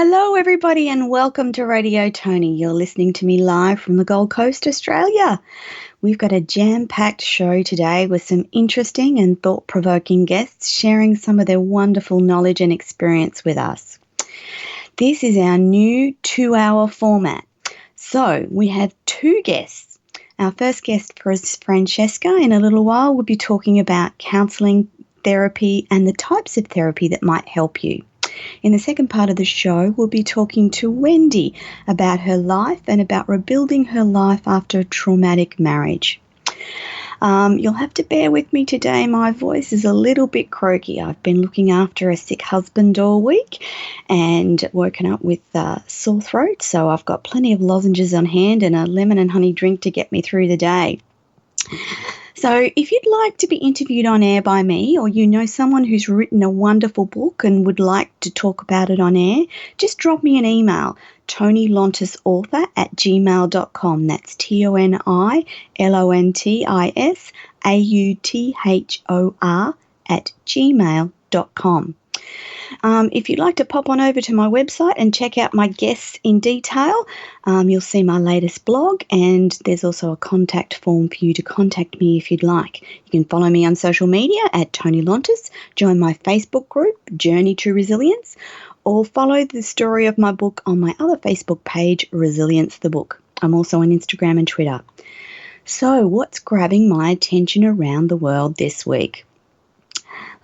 Hello, everybody, and welcome to Radio Toni. You're listening to me live from the Gold Coast, Australia. We've got a jam-packed show today with some interesting and thought-provoking guests sharing some of their wonderful knowledge and experience with us. This is our new 2-hour format. So we have two guests. Our first guest is Francesca. In a little while, we'll be talking about counselling, therapy, and the types of therapy that might help you. In the second part of the show, we'll be talking to Wendy about her life and about rebuilding her life after a traumatic marriage. You'll have to bear with me today. My voice is a little bit croaky. I've been looking after a sick husband all week and woken up with sore throat, so I've got plenty of lozenges on hand and a lemon and honey drink to get me through the day. So if you'd like to be interviewed on air by me, or you know someone who's written a wonderful book and would like to talk about it on air, just drop me an email, tonilontisauthor@gmail.com. That's TONILONTISAUTHOR@gmail.com. If you'd like to pop on over to my website and check out my guests in detail, you'll see my latest blog, and there's also a contact form for you to contact me if you'd like. You can follow me on social media at Toni Lontis, join my Facebook group, Journey to Resilience, or follow the story of my book on my other Facebook page, Resilience the Book. I'm also on Instagram and Twitter. So what's grabbing my attention around the world this week?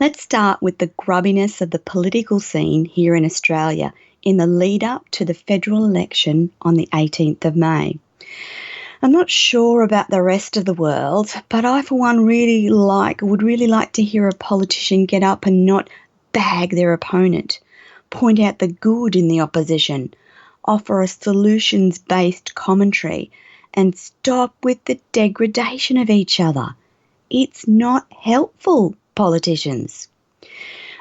Let's start with the grubbiness of the political scene here in Australia in the lead up to the federal election on the 18th of May. I'm not sure about the rest of the world, but I for one would really like to hear a politician get up and not bag their opponent, point out the good in the opposition, offer a solutions-based commentary, and stop with the degradation of each other. It's not helpful, politicians.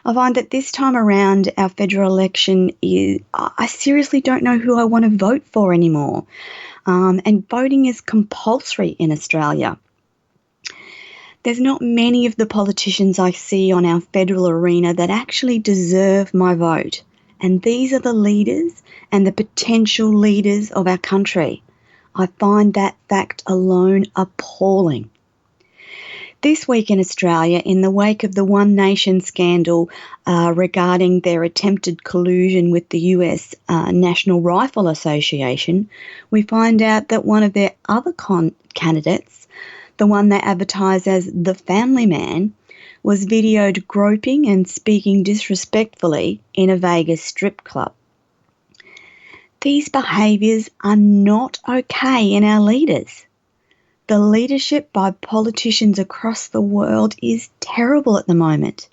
I find that this time around our federal election I seriously don't know who I want to vote for anymore. And voting is compulsory in Australia. There's not many of the politicians I see on our federal arena that actually deserve my vote. And these are the leaders and the potential leaders of our country. I find that fact alone appalling. This week in Australia, in the wake of the One Nation scandal regarding their attempted collusion with the US National Rifle Association, we find out that one of their other candidates, the one they advertise as the family man, was videoed groping and speaking disrespectfully in a Vegas strip club. These behaviours are not okay in our leaders. The leadership by politicians across the world is terrible at the moment.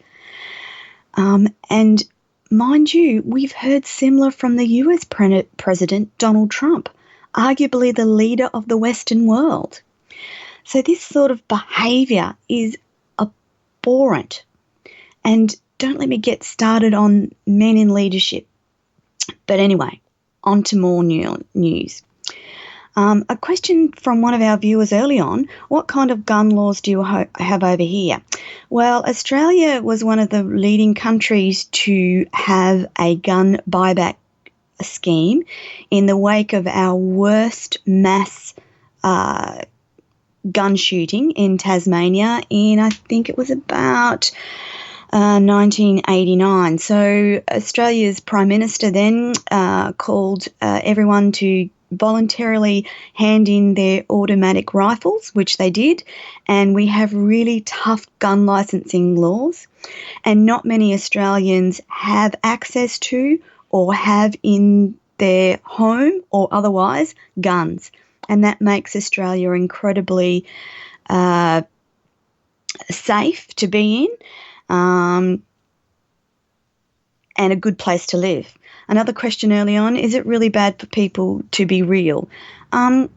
And mind you, we've heard similar from the US President Donald Trump, arguably the leader of the Western world. So this sort of behaviour is abhorrent. And don't let me get started on men in leadership. But anyway, on to more news. A question from one of our viewers early on, what kind of gun laws do you have over here? Well, Australia was one of the leading countries to have a gun buyback scheme in the wake of our worst mass gun shooting in Tasmania in, I think it was about 1989. So Australia's Prime Minister then called everyone to voluntarily hand in their automatic rifles, which they did, and we have really tough gun licensing laws, and not many Australians have access to or have in their home or otherwise guns, and that makes Australia incredibly safe to be in and a good place to live. Another question early on, is it really bad for people to be real? I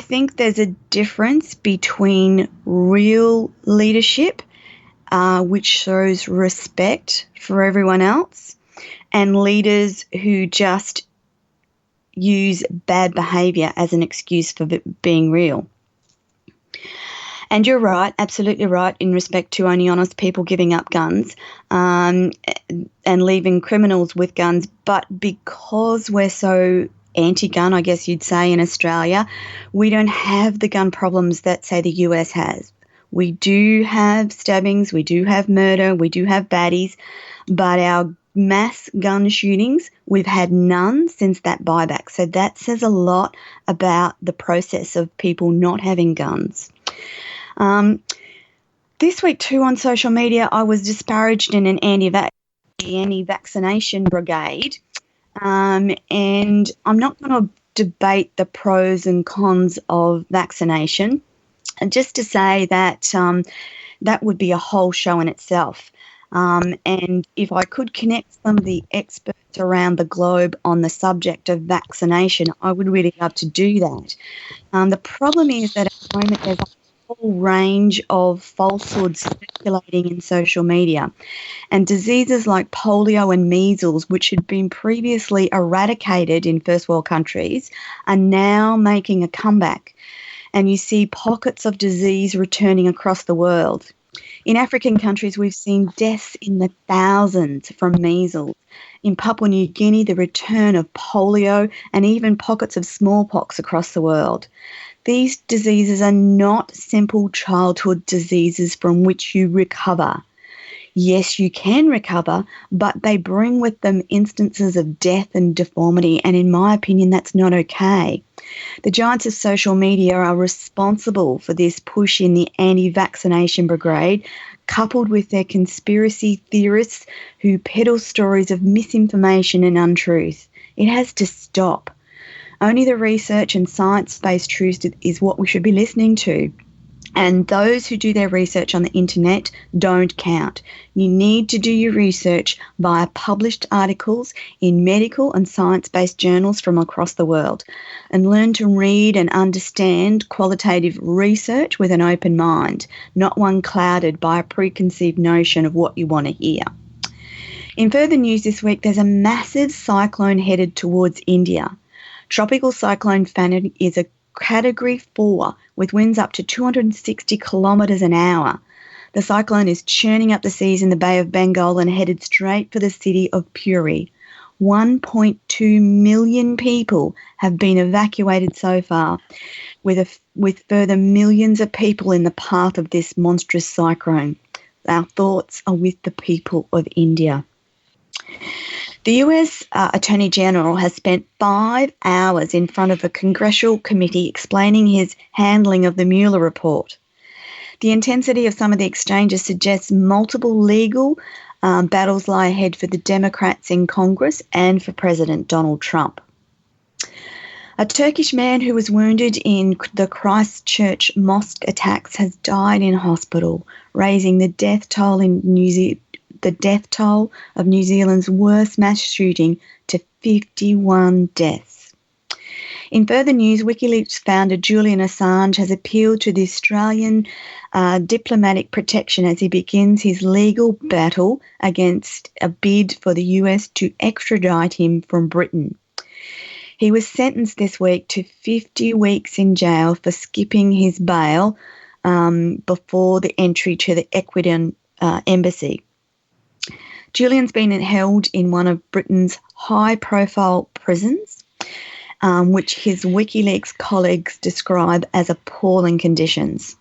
think there's a difference between real leadership, which shows respect for everyone else, and leaders who just use bad behaviour as an excuse for being real. And you're right, absolutely right, in respect to only honest people giving up guns and leaving criminals with guns. But because we're so anti-gun, I guess you'd say, in Australia, we don't have the gun problems that, say, the US has. We do have stabbings, we do have murder, we do have baddies, but our mass gun shootings, we've had none since that buyback. So that says a lot about the process of people not having guns. This week too on social media, I was disparaged in an anti-vaccination brigade, and I'm not going to debate the pros and cons of vaccination, just to say that that would be a whole show in itself. And if I could connect some of the experts around the globe on the subject of vaccination, I would really love to do that. The problem is that at the moment there's a whole range of falsehoods circulating in social media, and diseases like polio and measles, which had been previously eradicated in first world countries, are now making a comeback. And you see pockets of disease returning across the world. In African countries, we've seen deaths in the thousands from measles. In Papua New Guinea, the return of polio and even pockets of smallpox across the world. These diseases are not simple childhood diseases from which you recover. Yes, you can recover, but they bring with them instances of death and deformity, and in my opinion, that's not okay. The giants of social media are responsible for this push in the anti-vaccination brigade, coupled with their conspiracy theorists who peddle stories of misinformation and untruth. It has to stop. Only the research and science-based truth is what we should be listening to. And those who do their research on the internet don't count. You need to do your research via published articles in medical and science-based journals from across the world, and learn to read and understand qualitative research with an open mind, not one clouded by a preconceived notion of what you want to hear. In further news this week, there's a massive cyclone headed towards India. Tropical Cyclone Fani is a Category 4 with winds up to 260 kilometres an hour. The cyclone is churning up the seas in the Bay of Bengal and headed straight for the city of Puri. 1.2 million people have been evacuated so far, with further millions of people in the path of this monstrous cyclone. Our thoughts are with the people of India. The US Attorney General has spent 5 hours in front of a congressional committee explaining his handling of the Mueller report. The intensity of some of the exchanges suggests multiple legal battles lie ahead for the Democrats in Congress and for President Donald Trump. A Turkish man who was wounded in the Christchurch mosque attacks has died in hospital, raising the death toll of New Zealand's worst mass shooting to 51 deaths. In further news, WikiLeaks founder Julian Assange has appealed to the Australian diplomatic protection as he begins his legal battle against a bid for the US to extradite him from Britain. He was sentenced this week to 50 weeks in jail for skipping his bail before the entry to the Ecuadorian embassy. Julian's been held in one of Britain's high-profile prisons, which his WikiLeaks colleagues describe as appalling conditions.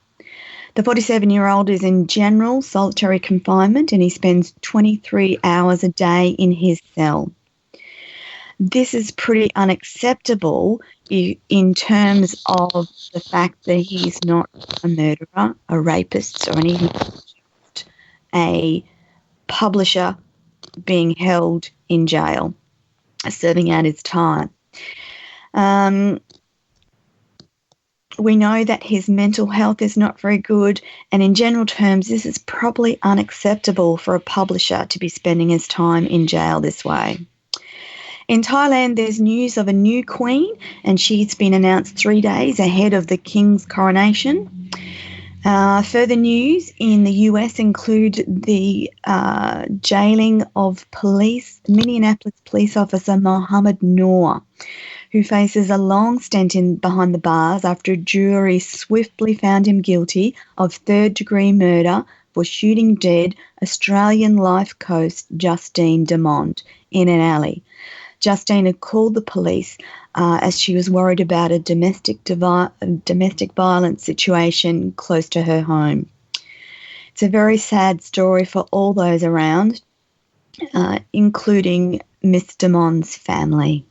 The 47-year-old is in general solitary confinement, and he spends 23 hours a day in his cell. This is pretty unacceptable in terms of the fact that he's not a murderer, a rapist, or anything, just a publisher being held in jail, serving out his time. We know that his mental health is not very good, and in general terms, this is probably unacceptable for a publisher to be spending his time in jail this way. In Thailand, there's news of a new queen, and she's been announced 3 days ahead of the king's coronation. Further news in the US include the jailing of Minneapolis police officer Mohammed Noor, who faces a long stint behind the bars after a jury swiftly found him guilty of third-degree murder for shooting dead Australian life coach Justine Dumont in an alley. Justine had called the police as she was worried about a domestic violence situation close to her home. It's a very sad story for all those around, including Miss Dumont's family.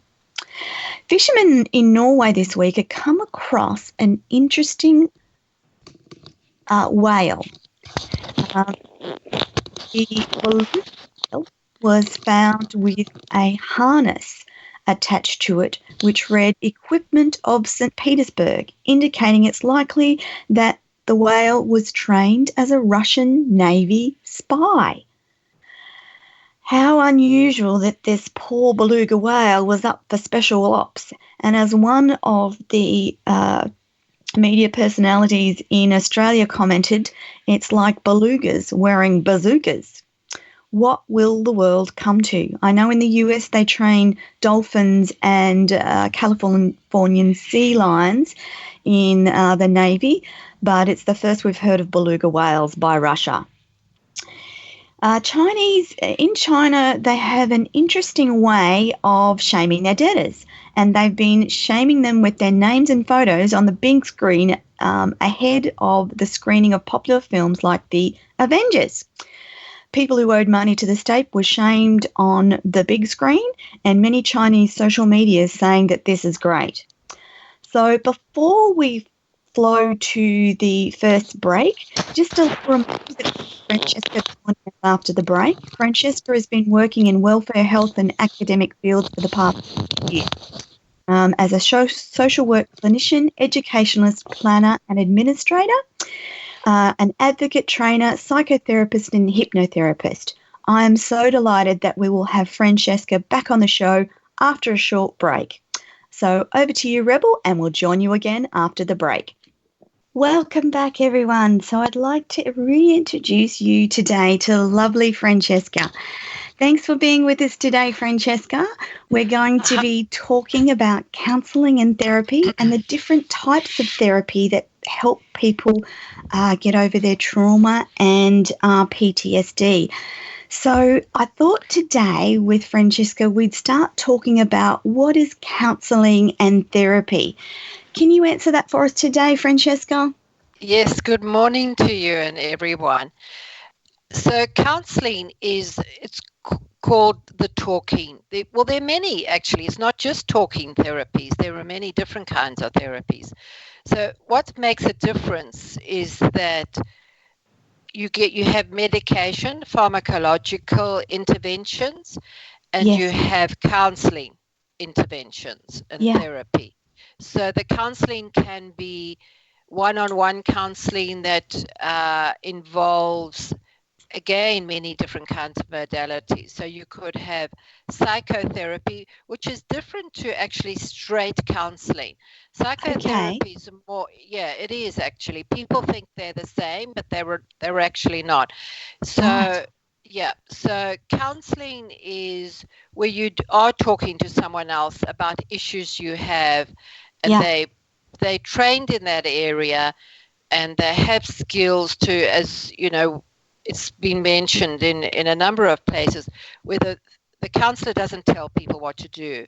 Fishermen in Norway this week had come across an interesting whale. The beluga whale was found with a harness attached to it, which read "Equipment of St. Petersburg," indicating it's likely that the whale was trained as a Russian Navy spy. How unusual that this poor beluga whale was up for special ops. And as one of the media personalities in Australia commented, it's like belugas wearing bazookas. What will the world come to? I know in the US they train dolphins and Californian sea lions in the Navy, but it's the first we've heard of beluga whales by Russia. In China, they have an interesting way of shaming their debtors, and they've been shaming them with their names and photos on the big screen ahead of the screening of popular films like The Avengers. People who owed money to the state were shamed on the big screen, and many Chinese social media is saying that this is great. So before we flow to the first break, just a reminder that Francesca joined us after the break. Francesca has been working in welfare, health and academic fields for the past year. As a social work clinician, educationalist, planner and administrator, an advocate, trainer, psychotherapist and hypnotherapist. I am so delighted that we will have Francesca back on the show after a short break. So over to you, Rebel, and we'll join you again after the break. Welcome back, everyone. So I'd like to reintroduce you today to lovely Francesca. Thanks for being with us today, Francesca. We're going to be talking about counselling and therapy and the different types of therapy that help people get over their trauma and PTSD. So I thought today with Francesca we'd start talking about what is counselling and therapy. Can you answer that for us today, Francesca? Yes, good morning to you and everyone. So counselling it's called the talking. There are many actually. It's not just talking therapies. There are many different kinds of therapies. So what makes a difference is that you have medication, pharmacological interventions, and you have counselling interventions and therapy. So the counselling can be one-on-one counselling that involves, again, many different kinds of modalities. So you could have psychotherapy, which is different to actually straight counselling. Psychotherapy is more, it is actually. People think they're the same, but they're actually not. So, so counselling is where you are talking to someone else about issues you have, and they trained in that area, and they have skills to, as you know, it's been mentioned in a number of places where the counsellor doesn't tell people what to do,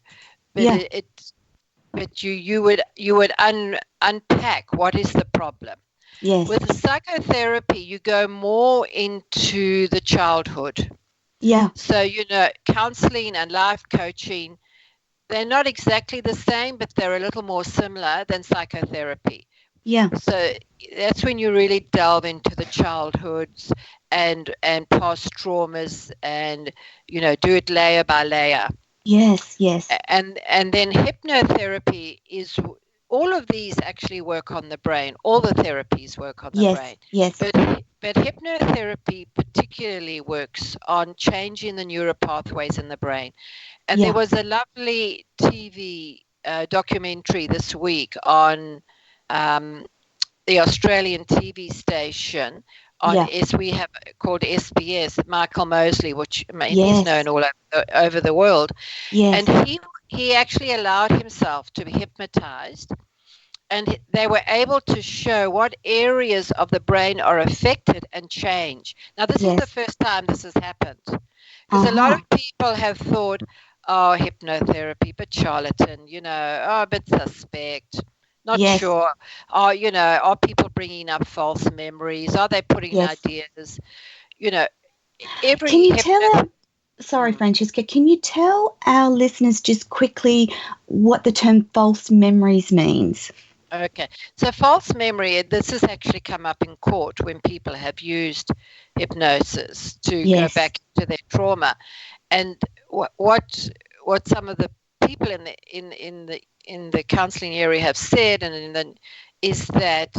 but you would unpack what is the problem. Yes. With the psychotherapy, you go more into the childhood. Yeah. So counselling and life coaching, they're not exactly the same, but they're a little more similar than psychotherapy. Yeah. So that's when you really delve into the childhoods and past traumas and, do it layer by layer. Yes, yes. And then hypnotherapy is, all of these actually work on the brain. All the therapies work on the brain. Yes. But hypnotherapy particularly works on changing the neural pathways in the brain. And there was a lovely TV documentary this week on the Australian TV station we have called SBS, Michael Mosley, which he's known all over the world. Yes. And he actually allowed himself to be hypnotized, and they were able to show what areas of the brain are affected and change. Now, this is the Yes. first time this has happened, because a lot Uh-huh. of people have thought, oh, hypnotherapy, but charlatan, oh, a bit suspect, not Yes. sure. Oh, are people bringing up false memories? Are they putting Yes. ideas? You know, Can every you tell hypnotherapist. our, sorry, Francesca, can you tell our listeners just quickly what the term false memories means? Okay. So false memory, this has actually come up in court when people have used hypnosis to go Yes. back to their trauma. And what some of the people in the counseling area have said is that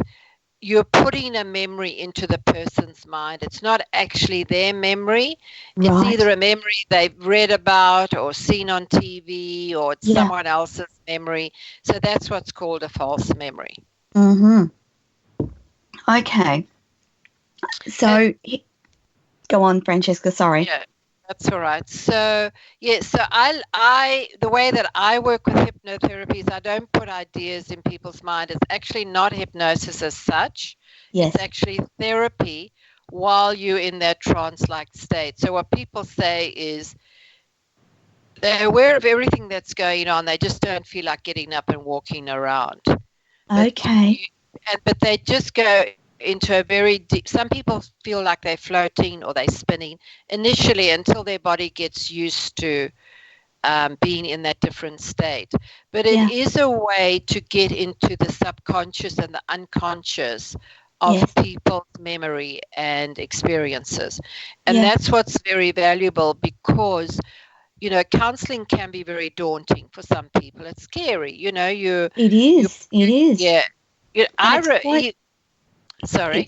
you're putting a memory into the person's mind. It's not actually their memory. It's either Right. a memory they've read about or seen on TV, or it's Yeah. someone else's memory. So that's what's called a false memory. Mm-hmm. Okay. And So go on, Francesca, sorry. yeah, that's all right. So yeah, so I the way that I work with hypnotherapy is I don't put ideas in people's mind. It's actually not hypnosis as such. It's Yes. actually therapy while you're in that trance-like state. So what people say is they're aware of everything that's going on. They just don't feel like getting up and walking around. But Okay. but they just go into a very deep. Some people feel like they're floating or they're spinning initially until their body gets used to being in that different state. But it Yeah. is a way to get into the subconscious and the unconscious of Yes. people's memory and experiences. And Yeah. that's what's very valuable, because counseling can be very daunting for some people. It's scary, It you, is. It is. yeah. And it's quite Sorry.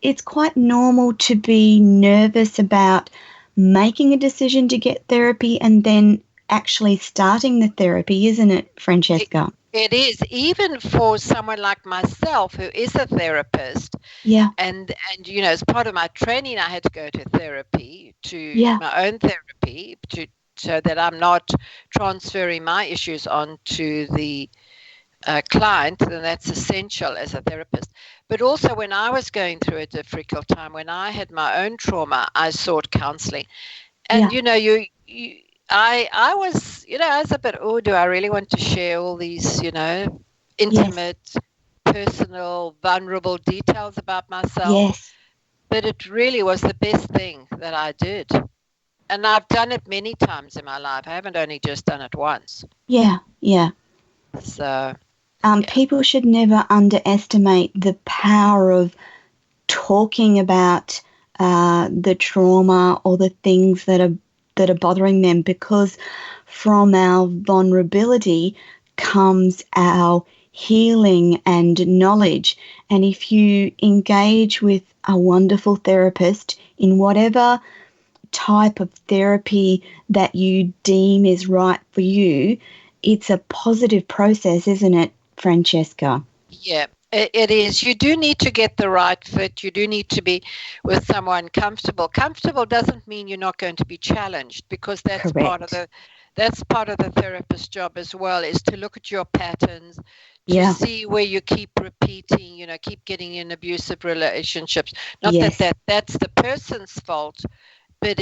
it's quite normal to be nervous about making a decision to get therapy and then actually starting the therapy, isn't it, Francesca? It is, even for someone like myself who is a therapist, Yeah. and as part of my training, I had to go to therapy, to Yeah. my own therapy, to so that I'm not transferring my issues onto the client, then that's essential as a therapist. But also, when I was going through a difficult time, when I had my own trauma, I sought counseling. And Yeah. I was, I was a bit, oh, do I really want to share all these, Yes. intimate, personal, vulnerable details about myself? Yes. But it really was the best thing that I did. And I've done it many times in my life. I haven't only just done it once. Yeah. Yeah. So, yeah. People should never underestimate the power of talking about the trauma or the things that are bothering them, because from our vulnerability comes our healing and knowledge. And if you engage with a wonderful therapist in whatever type of therapy that you deem is right for you, it's a positive process, isn't it, Francesca? Yeah, it is. You do need to get the right fit. You do need to be with someone comfortable. Comfortable doesn't mean you're not going to be challenged, because that's part of Correct. the therapist's job as well, is to look at your patterns, to Yeah. see where you keep repeating, keep getting in abusive relationships. Not Yes. that's the person's fault, but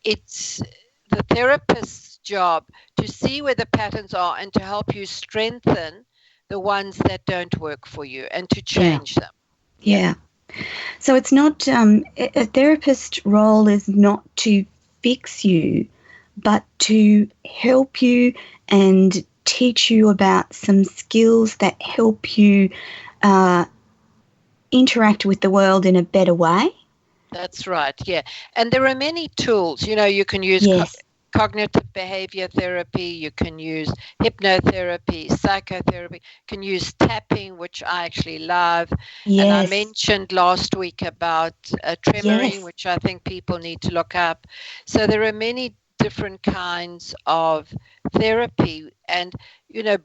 it's the therapist's job to see where the patterns are and to help you strengthen the ones that don't work for you and to change them. Yeah. So it's not a therapist role is not to fix you, but to help you and teach you about some skills that help you uh, interact with the world in a better way. That's right. Yeah. And there are many tools. You can use Yes. cognitive behavior therapy, you can use hypnotherapy, psychotherapy, you can use tapping, which I actually love. And I Yes. mentioned last week about tremoring, Yes. which I think people need to look up. So there are many different kinds of therapy. And,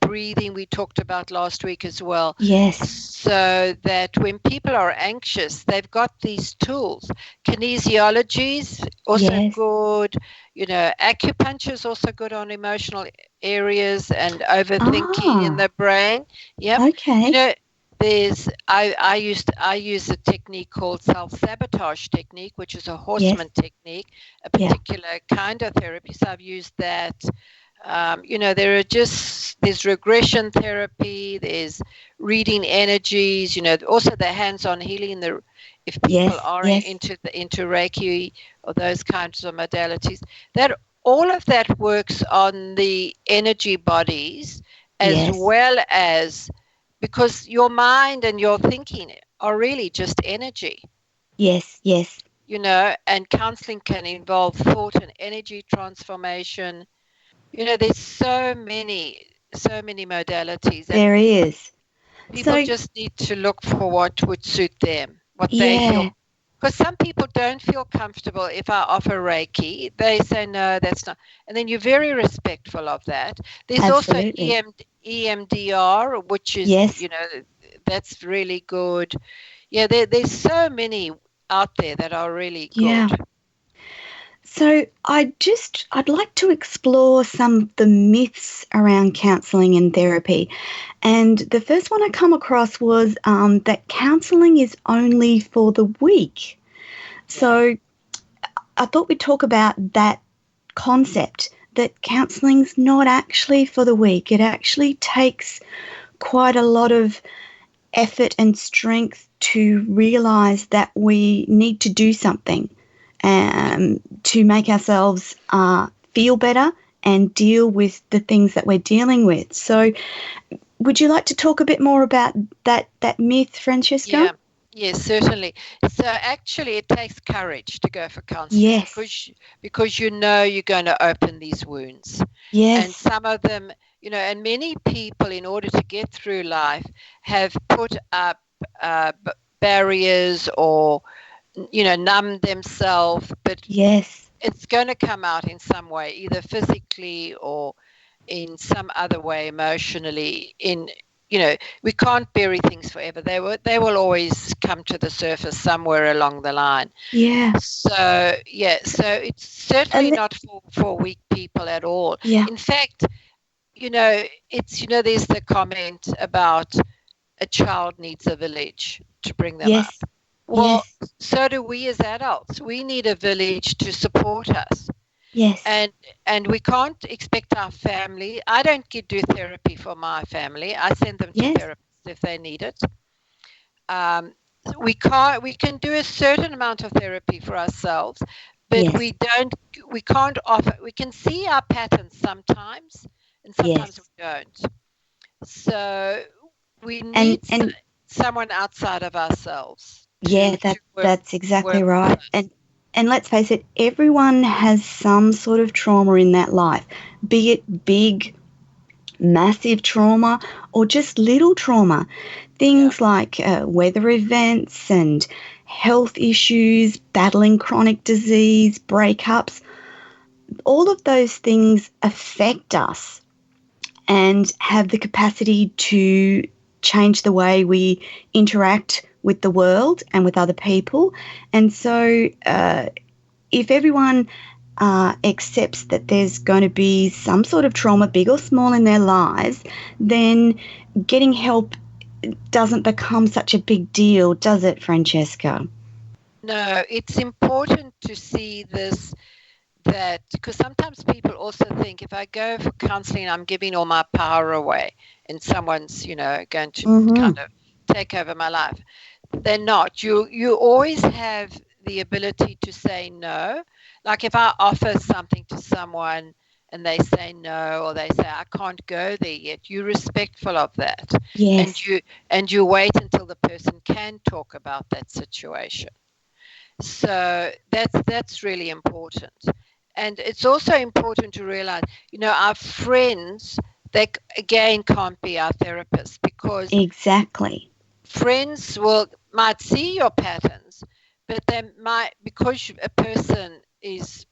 breathing we talked about last week as well. Yes. So that when people are anxious, they've got these tools. Kinesiology is also good. Acupuncture is also good on emotional areas and overthinking in the brain. Yep. Okay. I use a technique called self-sabotage technique, which is a horseman technique, a particular kind of therapy. So I've used that. There's regression therapy, there's reading energies, also the hands-on healing. If people are into Reiki or those kinds of modalities, that all of that works on the energy bodies as well as, because your mind and your thinking are really just energy. Yes. And counseling can involve thought and energy transformation. There's so many modalities. There is. People just need to look for what would suit them, what they feel. Because some people don't feel comfortable if I offer Reiki. They say, no, that's not. And then you're very respectful of that. There's also EMDR, which is, that's really good. Yeah, there's so many out there that are really good. Yeah. So I'd like to explore some of the myths around counselling and therapy. And the first one I come across was that counselling is only for the weak. So I thought we'd talk about that concept, that counselling's not actually for the weak. It actually takes quite a lot of effort and strength to realise that we need to do something to make ourselves feel better and deal with the things that we're dealing with. So would you like to talk a bit more about that myth, Francesca? Yeah. Yes, certainly. So actually it takes courage to go for counselling. Yes. Because you're going to open these wounds. Yes. And some of them, and many people, in order to get through life, have put up barriers or numb themselves, but it's going to come out in some way, either physically or in some other way, emotionally. We can't bury things forever. They will always come to the surface somewhere along the line. Yeah. So it's certainly not for weak people at all. Yeah. In fact, it's there's the comment about a child needs a village to bring them up. Well, so do we as adults. We need a village to support us. Yes. And we can't expect our family. I don't do therapy for my family. I send them to therapists if they need it. We can do a certain amount of therapy for ourselves, but we can't offer. We can see our patterns sometimes, and sometimes we don't. So we need someone outside of ourselves. That's exactly right. And let's face it, everyone has some sort of trauma in that life, be it big, massive trauma or just little trauma. Things like weather events and health issues, battling chronic disease, breakups, all of those things affect us and have the capacity to change the way we interact with the world and with other people. And so if everyone accepts that there's going to be some sort of trauma, big or small, in their lives, then getting help doesn't become such a big deal, does it, Francesca? No, it's important to see this, that because sometimes people also think if I go for counselling, I'm giving all my power away and someone's, going to kind of take over my life. They're not. You always have the ability to say no. Like if I offer something to someone and they say no, or they say I can't go there yet, you're respectful of that. Yes. And you wait until the person can talk about that situation. So that's really important. And it's also important to realize, our friends, they again can't be our therapists, because friends might see your patterns, but they might, because a person is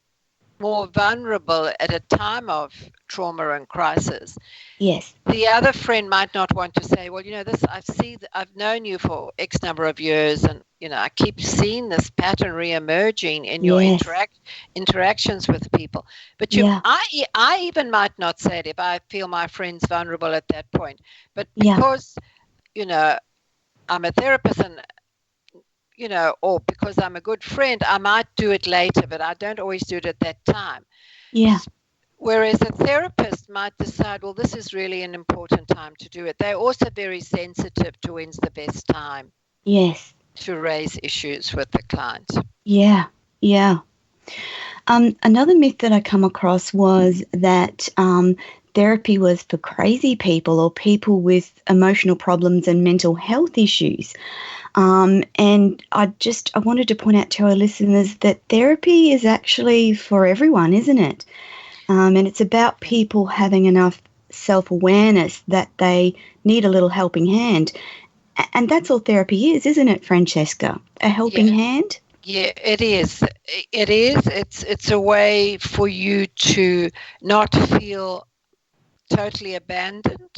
more vulnerable at a time of trauma and crisis. Yes. The other friend might not want to say, well, this I've known you for X number of years, and I keep seeing this pattern re-emerging in your Yes. interactions with people. But I even might not say it if I feel my friend's vulnerable at that point. But because I'm a therapist, and or because I'm a good friend, I might do it later, but I don't always do it at that time. Yeah. Whereas a therapist might decide, well, this is really an important time to do it. They're also very sensitive to when's the best time. Yes. To raise issues with the client. Yeah. Yeah. Another myth that I come across was that therapy was for crazy people or people with emotional problems and mental health issues. And I wanted to point out to our listeners that therapy is actually for everyone, isn't it? And it's about people having enough self-awareness that they need a little helping hand. And that's all therapy is, isn't it, Francesca? A helping hand? Yeah, it is. It is. It's a way for you to not feel totally abandoned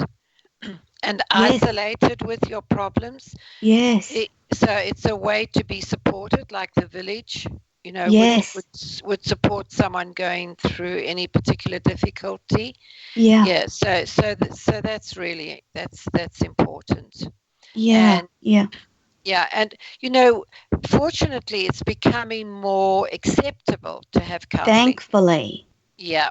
and isolated with your problems. Yes. So it's a way to be supported, like the village, would support someone going through any particular difficulty. Yeah. Yeah. So that's really that's important. Yeah. Yeah, and fortunately, it's becoming more acceptable to have counselling. Thankfully. Yeah.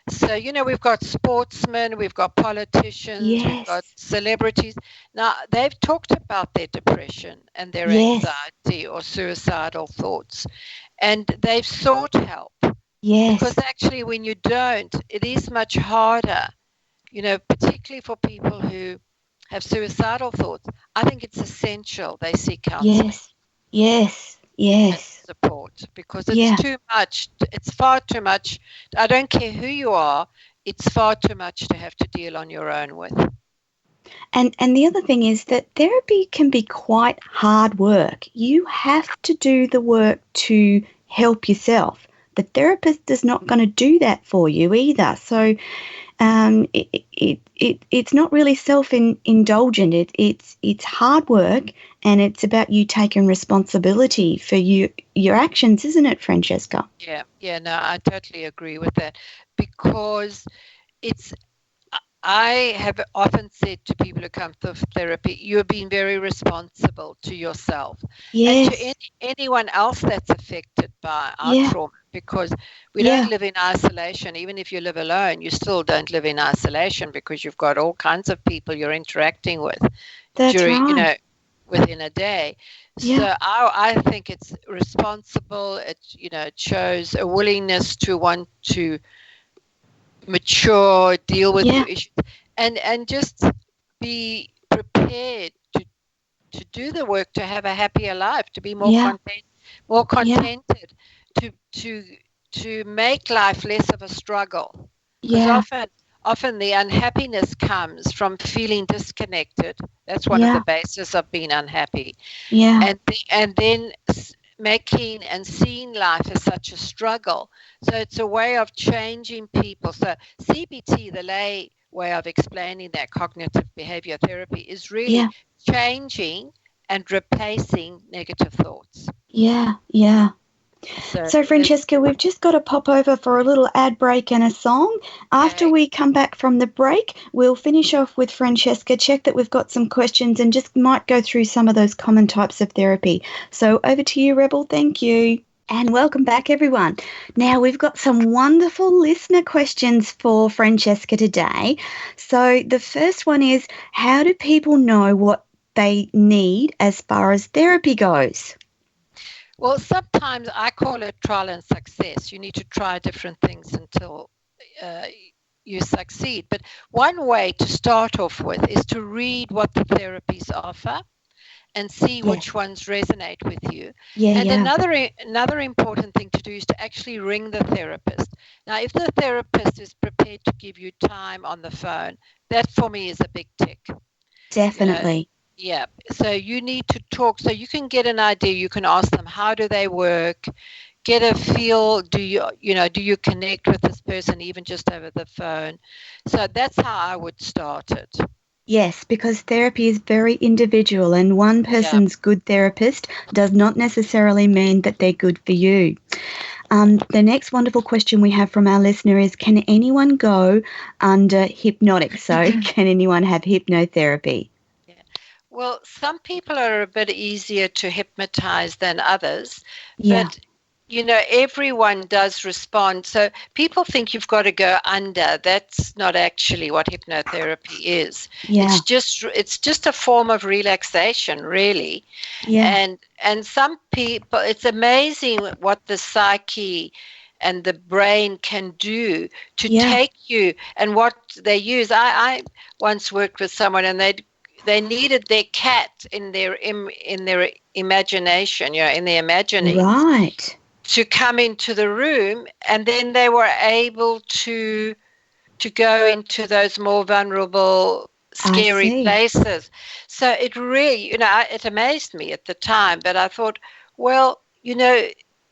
So, we've got sportsmen, we've got politicians, we've got celebrities. Now, they've talked about their depression and their anxiety or suicidal thoughts, and they've sought help. Yes. Because actually, when you don't, it is much harder, particularly for people who have suicidal thoughts. I think it's essential they seek counselling. Yes. And support, because it's too much. It's far too much. I don't care who you are. It's far too much to have to deal on your own with. And the other thing is that therapy can be quite hard work. You have to do the work to help yourself. The therapist is not going to do that for you either. So it's not really self-indulgent. It's hard work, and it's about you taking responsibility for your actions, isn't it, Francesca? Yeah, no, I totally agree with that, because I have often said to people who come to therapy, you're being very responsible to yourself and to anyone else that's affected by our trauma, because we don't live in isolation. Even if you live alone, you still don't live in isolation, because you've got all kinds of people you're interacting with within a day. So I think it's responsible. It shows a willingness to want to mature, deal with your issues, and just be prepared to do the work, to have a happier life, to be more contented, to make life less of a struggle. Because often the unhappiness comes from feeling disconnected. That's one of the bases of being unhappy. And then making and seeing life as such a struggle. So it's a way of changing people. So CBT, the lay way of explaining that, cognitive behavior therapy, is really changing and replacing negative thoughts. Yeah. So Francesca, we've just got to pop over for a little ad break and a song. After we come back from the break, we'll finish off with Francesca, check that we've got some questions, and just might go through some of those common types of therapy. So over to you, Rebel. Thank you. And welcome back, everyone. Now, we've got some wonderful listener questions for Francesca today. So the first one is, how do people know what they need as far as therapy goes? Well, sometimes I call it trial and success. You need to try different things until you succeed. But one way to start off with is to read what the therapies offer and see which ones resonate with you. Another important thing to do is to actually ring the therapist. Now, if the therapist is prepared to give you time on the phone, that for me is a big tick. Definitely. So you need to talk, so you can get an idea. You can ask them, how do they work? get a feel, do you connect with this person even just over the phone? So that's how I would start it. Yes, because therapy is very individual, and one person's good therapist does not necessarily mean that they're good for you. The next wonderful question we have from our listener is, can anyone go under hypnotic? So can anyone have hypnotherapy? Yeah. Well, some people are a bit easier to hypnotize than others, but everyone does respond. So people think you've got to go under. That's not actually what hypnotherapy is. Yeah. It's just a form of relaxation, really. Yeah. And some people, it's amazing what the psyche and the brain can do to take you, and what they use. I once worked with someone, and they needed their cat in their imagination, in their imaginings. Right. To come into the room, and then they were able to go into those more vulnerable, scary places. So it really, it amazed me at the time, but I thought, well,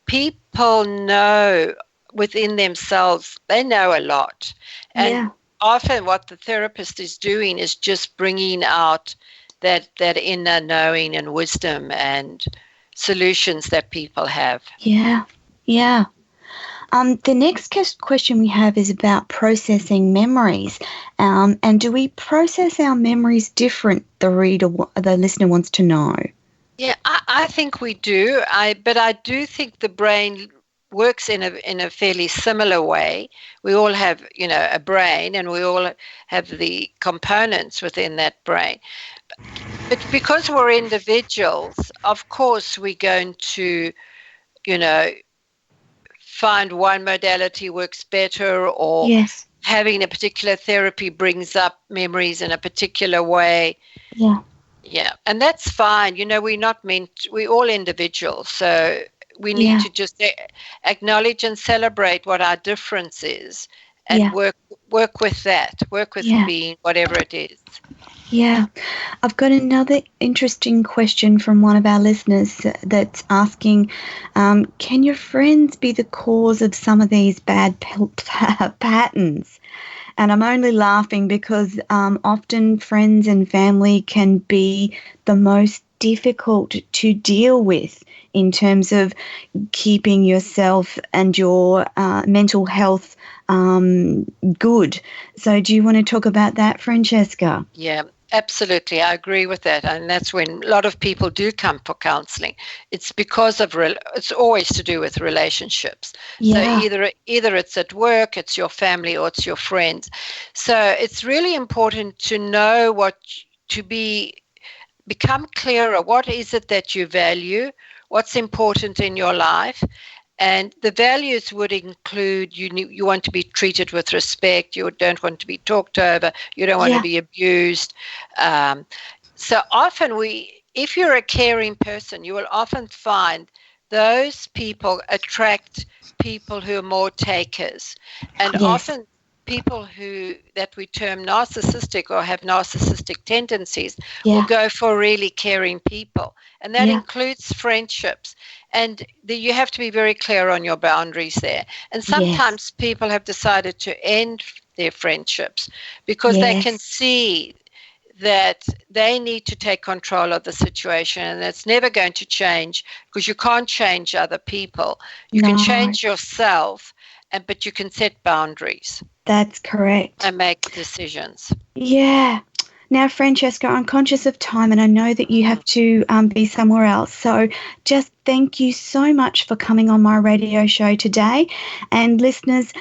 people know within themselves, they know a lot. And often what the therapist is doing is just bringing out that inner knowing and wisdom and solutions that people have. Yeah. The next question we have is about processing memories. And do we process our memories different? The listener wants to know. Yeah, I think we do. But I do think the brain works in a fairly similar way. We all have, a brain, and we all have the components within that brain. But because we're individuals, of course, we're going to, find one modality works better, or having a particular therapy brings up memories in a particular way. Yeah, and that's fine. We're all individuals, so we need to just acknowledge and celebrate what our difference is, and work with that, being whatever it is. Yeah. I've got another interesting question from one of our listeners that's asking, can your friends be the cause of some of these bad patterns? And I'm only laughing because often friends and family can be the most difficult to deal with in terms of keeping yourself and your mental health good. So do you want to talk about that, Francesca? Yeah, absolutely. I agree with that. And that's when a lot of people do come for counselling. It's because of, it's always to do with relationships. So either it's at work, it's your family, or it's your friends. So it's really important to know become clearer. What is it that you value? What's important in your life? And the values would include you want to be treated with respect, you don't want to be talked over, you don't want to be abused. So often if you're a caring person, you will often find those people attract people who are more takers. And often people that we term narcissistic or have narcissistic tendencies will go for really caring people. And that includes friendships. And you have to be very clear on your boundaries there. And sometimes people have decided to end their friendships because they can see that they need to take control of the situation, and it's never going to change because you can't change other people. You can change yourself, but you can set boundaries. That's correct. And make decisions. Yeah. Now, Francesca, I'm conscious of time, and I know that you have to be somewhere else. So just thank you so much for coming on my radio show today. And listeners,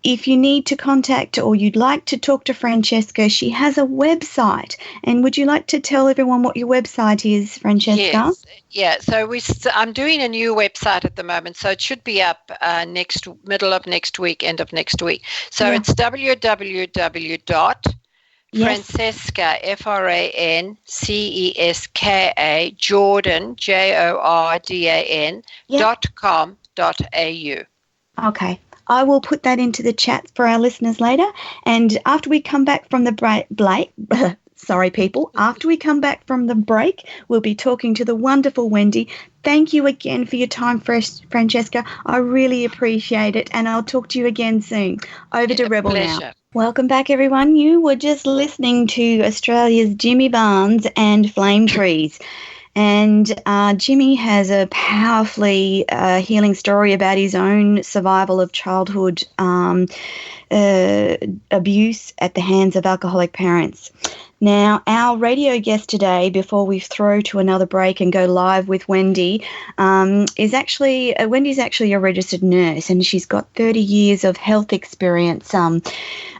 if you need to contact or you'd like to talk to Francesca, she has a website. And would you like to tell everyone what your website is, Francesca? Yes. Yeah, so I'm doing a new website at the moment, so it should be up middle of next week, end of next week. So it's www.Francesca, Francesca, Jordan, JORDAN.com.au. Okay. I will put that into the chat for our listeners later. And after we come back from the break, Sorry, people. After we come back from the break, we'll be talking to the wonderful Wendy. Thank you again for your time, Francesca. I really appreciate it, and I'll talk to you again soon. Over to Rebel Pleasure. now. Welcome back, everyone. You were just listening to Australia's Jimmy Barnes and Flame Trees. And Jimmy has a powerfully healing story about his own survival of childhood abuse at the hands of alcoholic parents. Now, our radio guest today, before we throw to another break and go live with Wendy, Wendy's actually a registered nurse, and she's got 30 years of health experience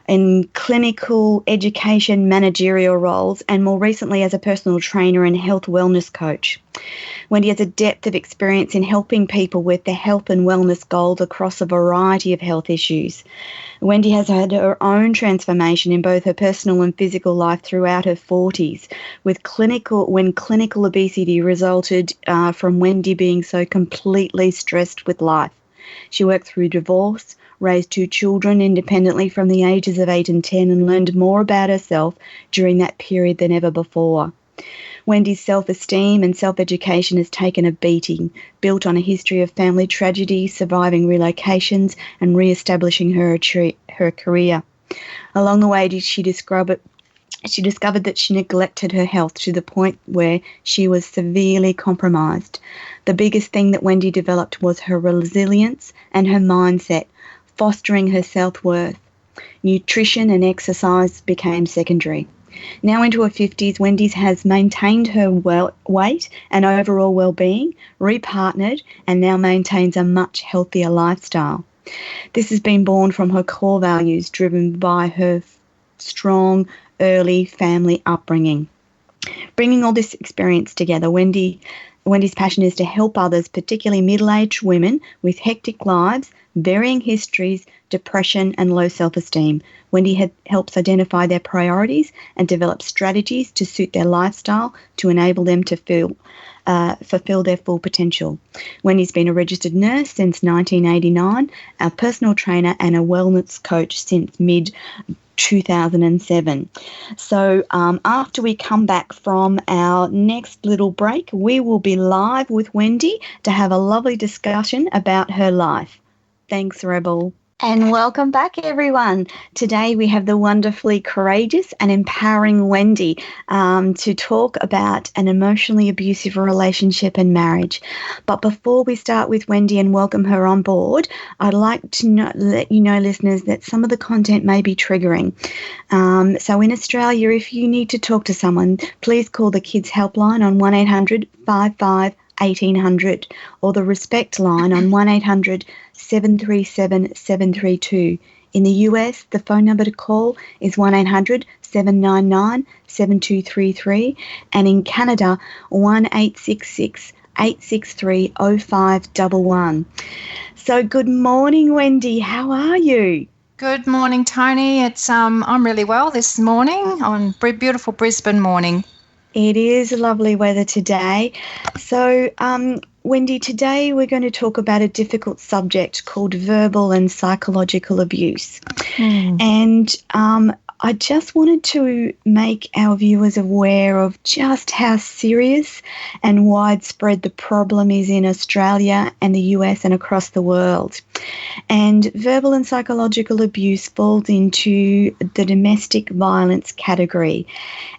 in clinical education managerial roles, and more recently as a personal trainer and health wellness coach. Wendy has a depth of experience in helping people with their health and wellness goals across a variety of health issues. Wendy has had her own transformation in both her personal and physical life throughout her 40s, when clinical obesity resulted from Wendy being so completely stressed with life. She worked through divorce, raised 2 children independently from the ages of 8 and 10, and learned more about herself during that period than ever before. Wendy's self-esteem and self-education has taken a beating, built on a history of family tragedy, surviving relocations, and re-establishing her career. Along the way, she discovered that she neglected her health to the point where she was severely compromised. The biggest thing that Wendy developed was her resilience and her mindset, fostering her self-worth. Nutrition and exercise became secondary. Now into her 50s, Wendy has maintained her weight and overall well-being, repartnered, and now maintains a much healthier lifestyle. This has been born from her core values, driven by her strong, early family upbringing. Bringing all this experience together, Wendy's passion is to help others, particularly middle-aged women with hectic lives, varying histories, depression, and low self-esteem. Wendy helps identify their priorities and develop strategies to suit their lifestyle to enable them to fulfill their full potential. Wendy's been a registered nurse since 1989, a personal trainer and a wellness coach since mid-2007. So after we come back from our next little break, we will be live with Wendy to have a lovely discussion about her life. Thanks, Rebel. And welcome back, everyone. Today we have the wonderfully courageous and empowering Wendy to talk about an emotionally abusive relationship and marriage. But before we start with Wendy and welcome her on board, I'd like to let you know, listeners, that some of the content may be triggering. So in Australia, if you need to talk to someone, please call the Kids Helpline on 1-800-55-1800 or the Respect line on 1-800-737-732. In the US, the phone number to call is 1-800-799-7233, and in Canada, 1-866-863-0511. So good morning, Wendy. How are you? Good morning, Toni. I'm really well this morning on beautiful Brisbane morning. It is lovely weather today. So, Wendy, today we're going to talk about a difficult subject called verbal and psychological abuse. And I just wanted to make our viewers aware of just how serious and widespread the problem is in Australia and the US and across the world. And verbal and psychological abuse falls into the domestic violence category.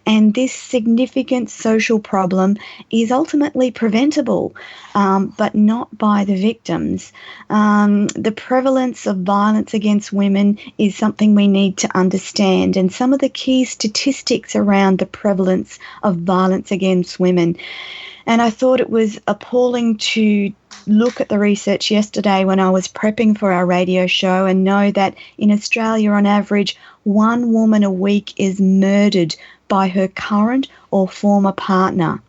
And this significant social problem is ultimately preventable, but not by the victims. The prevalence of violence against women is something we need to understand, and some of the key statistics around the prevalence of violence against women. And I thought it was appalling to look at the research yesterday when I was prepping for our radio show and know that in Australia, on average, 1 woman a week is murdered by her current or former partner.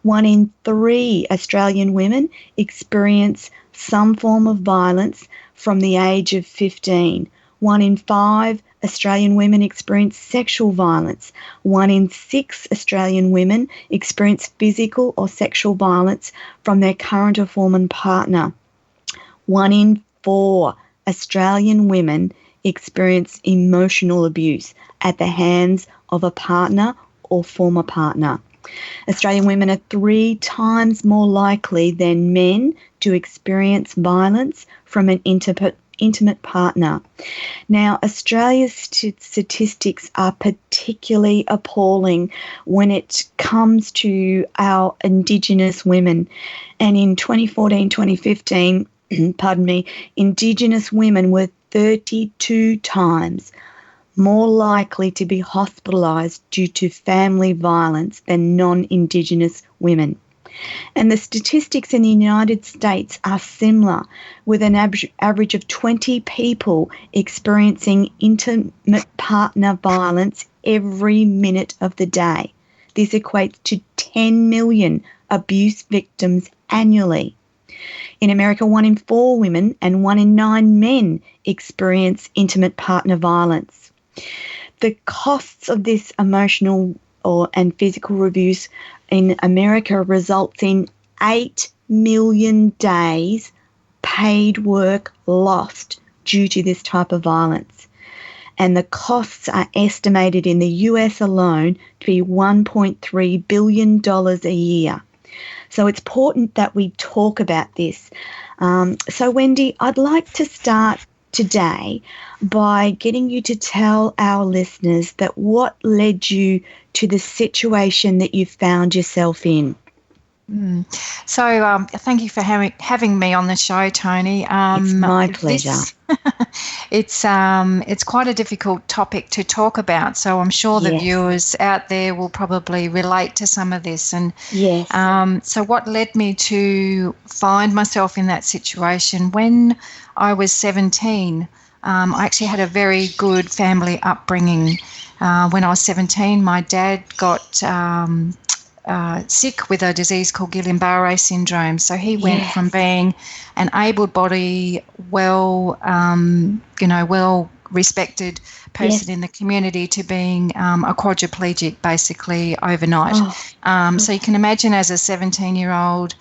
1 in 3 Australian women experience some form of violence from the age of 15. 1 in 5 Australian women experience sexual violence. 1 in 6 Australian women experience physical or sexual violence from their current or former partner. 1 in 4 Australian women experience emotional abuse at the hands of a partner or former partner. Australian women are 3 times more likely than men to experience violence from an intimate partner. Now, Australia's statistics are particularly appalling when it comes to our Indigenous women. And in 2014-2015, pardon me, Indigenous women were 32 times more likely to be hospitalised due to family violence than non-Indigenous women. And the statistics in the United States are similar, with an average of 20 people experiencing intimate partner violence every minute of the day. This equates to 10 million abuse victims annually. In America, 1 in 4 women and 1 in 9 men experience intimate partner violence. The costs of this emotional and physical abuse in America results in 8 million days paid work lost due to this type of violence. And the costs are estimated in the US alone to be $1.3 billion a year. So it's important that we talk about this. So Wendy, I'd like to start today by getting you to tell our listeners that what led you to the situation that you found yourself in. So thank you for having me on the show, Toni. It's my pleasure. It's quite a difficult topic to talk about, so I'm sure the viewers out there will probably relate to some of this. And so what led me to find myself in that situation when I was 17, I actually had a very good family upbringing. When I was 17, my dad got sick with a disease called Guillain-Barré syndrome. So he went from being an able-bodied, well respected person in the community to being a quadriplegic basically overnight. So you can imagine, as a 17-year-old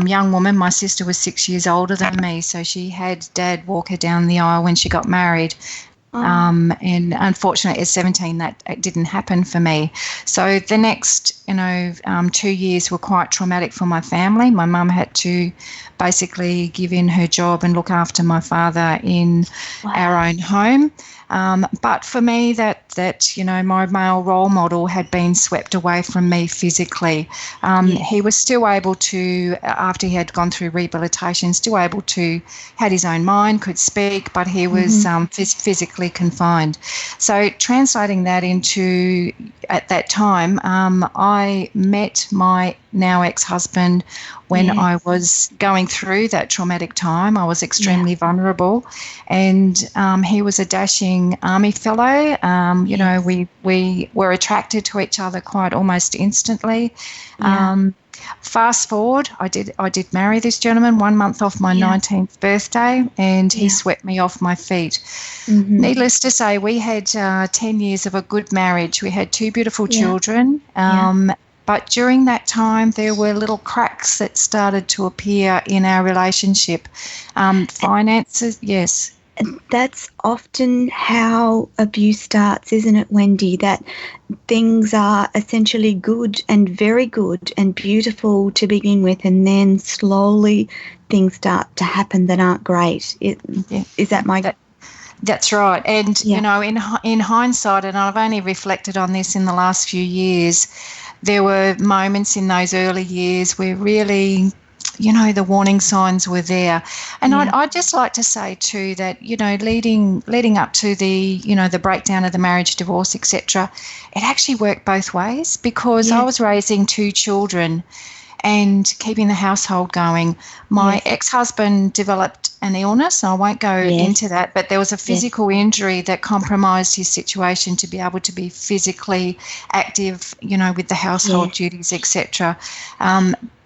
young woman, my sister was 6 years older than me, so she had Dad walk her down the aisle when she got married. And unfortunately at 17 that it didn't happen for me. So the next 2 years were quite traumatic for my family. My mum had to basically give in her job and look after my father in our own home. But for me, that my male role model had been swept away from me physically. He was still able to, after he had gone through rehabilitation, still able to, had his own mind, could speak, but he was physically confined. So translating that into, at that time, I met my now ex-husband when I was going through that traumatic time. I was extremely vulnerable, and he was a dashing army fellow. We were attracted to each other quite almost instantly. Fast forward, I did marry this gentleman 1 month off my 19th birthday, and he swept me off my feet. Needless to say, we had 10 years of a good marriage. We had 2 beautiful children. But during that time, there were little cracks that started to appear in our relationship. Finances, yes. That's often how abuse starts, isn't it, Wendy? That things are essentially good and very good and beautiful to begin with, and then slowly things start to happen that aren't great. Is that my... That's right. And, in hindsight, and I've only reflected on this in the last few years, there were moments in those early years where really, the warning signs were there. And I'd just like to say too that, leading up to the, the breakdown of the marriage, divorce, etc., it actually worked both ways, because I was raising 2 children and keeping the household going. My ex-husband developed an illness. I won't go into that, but there was a physical injury that compromised his situation to be able to be physically active, with the household duties, etc.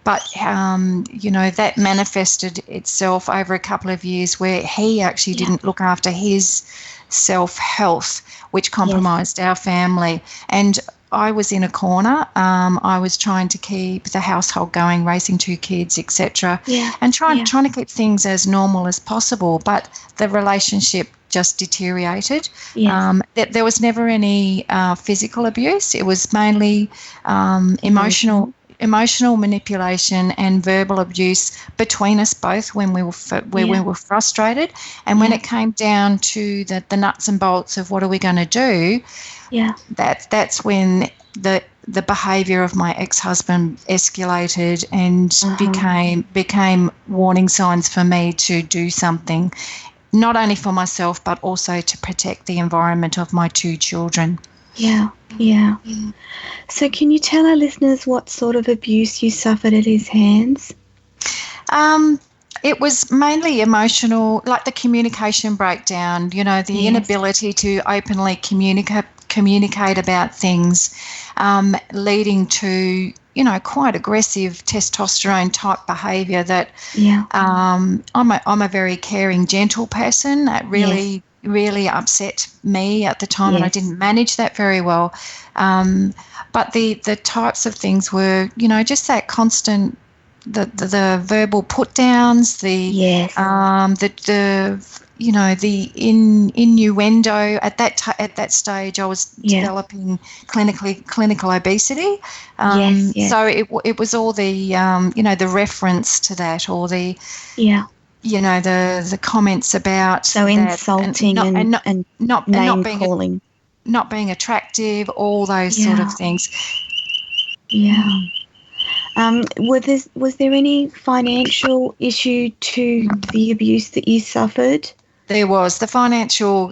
But, that manifested itself over a couple of years where he actually didn't look after his self-health, which compromised our family. And I was in a corner. I was trying to keep the household going, raising 2 kids, etc., and trying to keep things as normal as possible. But the relationship just deteriorated. There was never any physical abuse. It was mainly emotional manipulation and verbal abuse between us both when we were frustrated. And when it came down to the nuts and bolts of what are we going to do, that's when the behaviour of my ex-husband escalated and became warning signs for me to do something, not only for myself but also to protect the environment of my 2 children. Yeah. So can you tell our listeners what sort of abuse you suffered at his hands? It was mainly emotional, like the communication breakdown, the inability to openly communicate about things, leading to, quite aggressive testosterone type behaviour that I'm a very caring, gentle person. That really upset me at the time, and I didn't manage that very well. But the types of things were, just that constant, the verbal put downs, the innuendo. At that stage, I was developing clinical obesity. So it was all the the reference to that, or the the comments about insulting and not calling, not being attractive, all those sort of things. Was there any financial issue to the abuse that you suffered? There was. The financial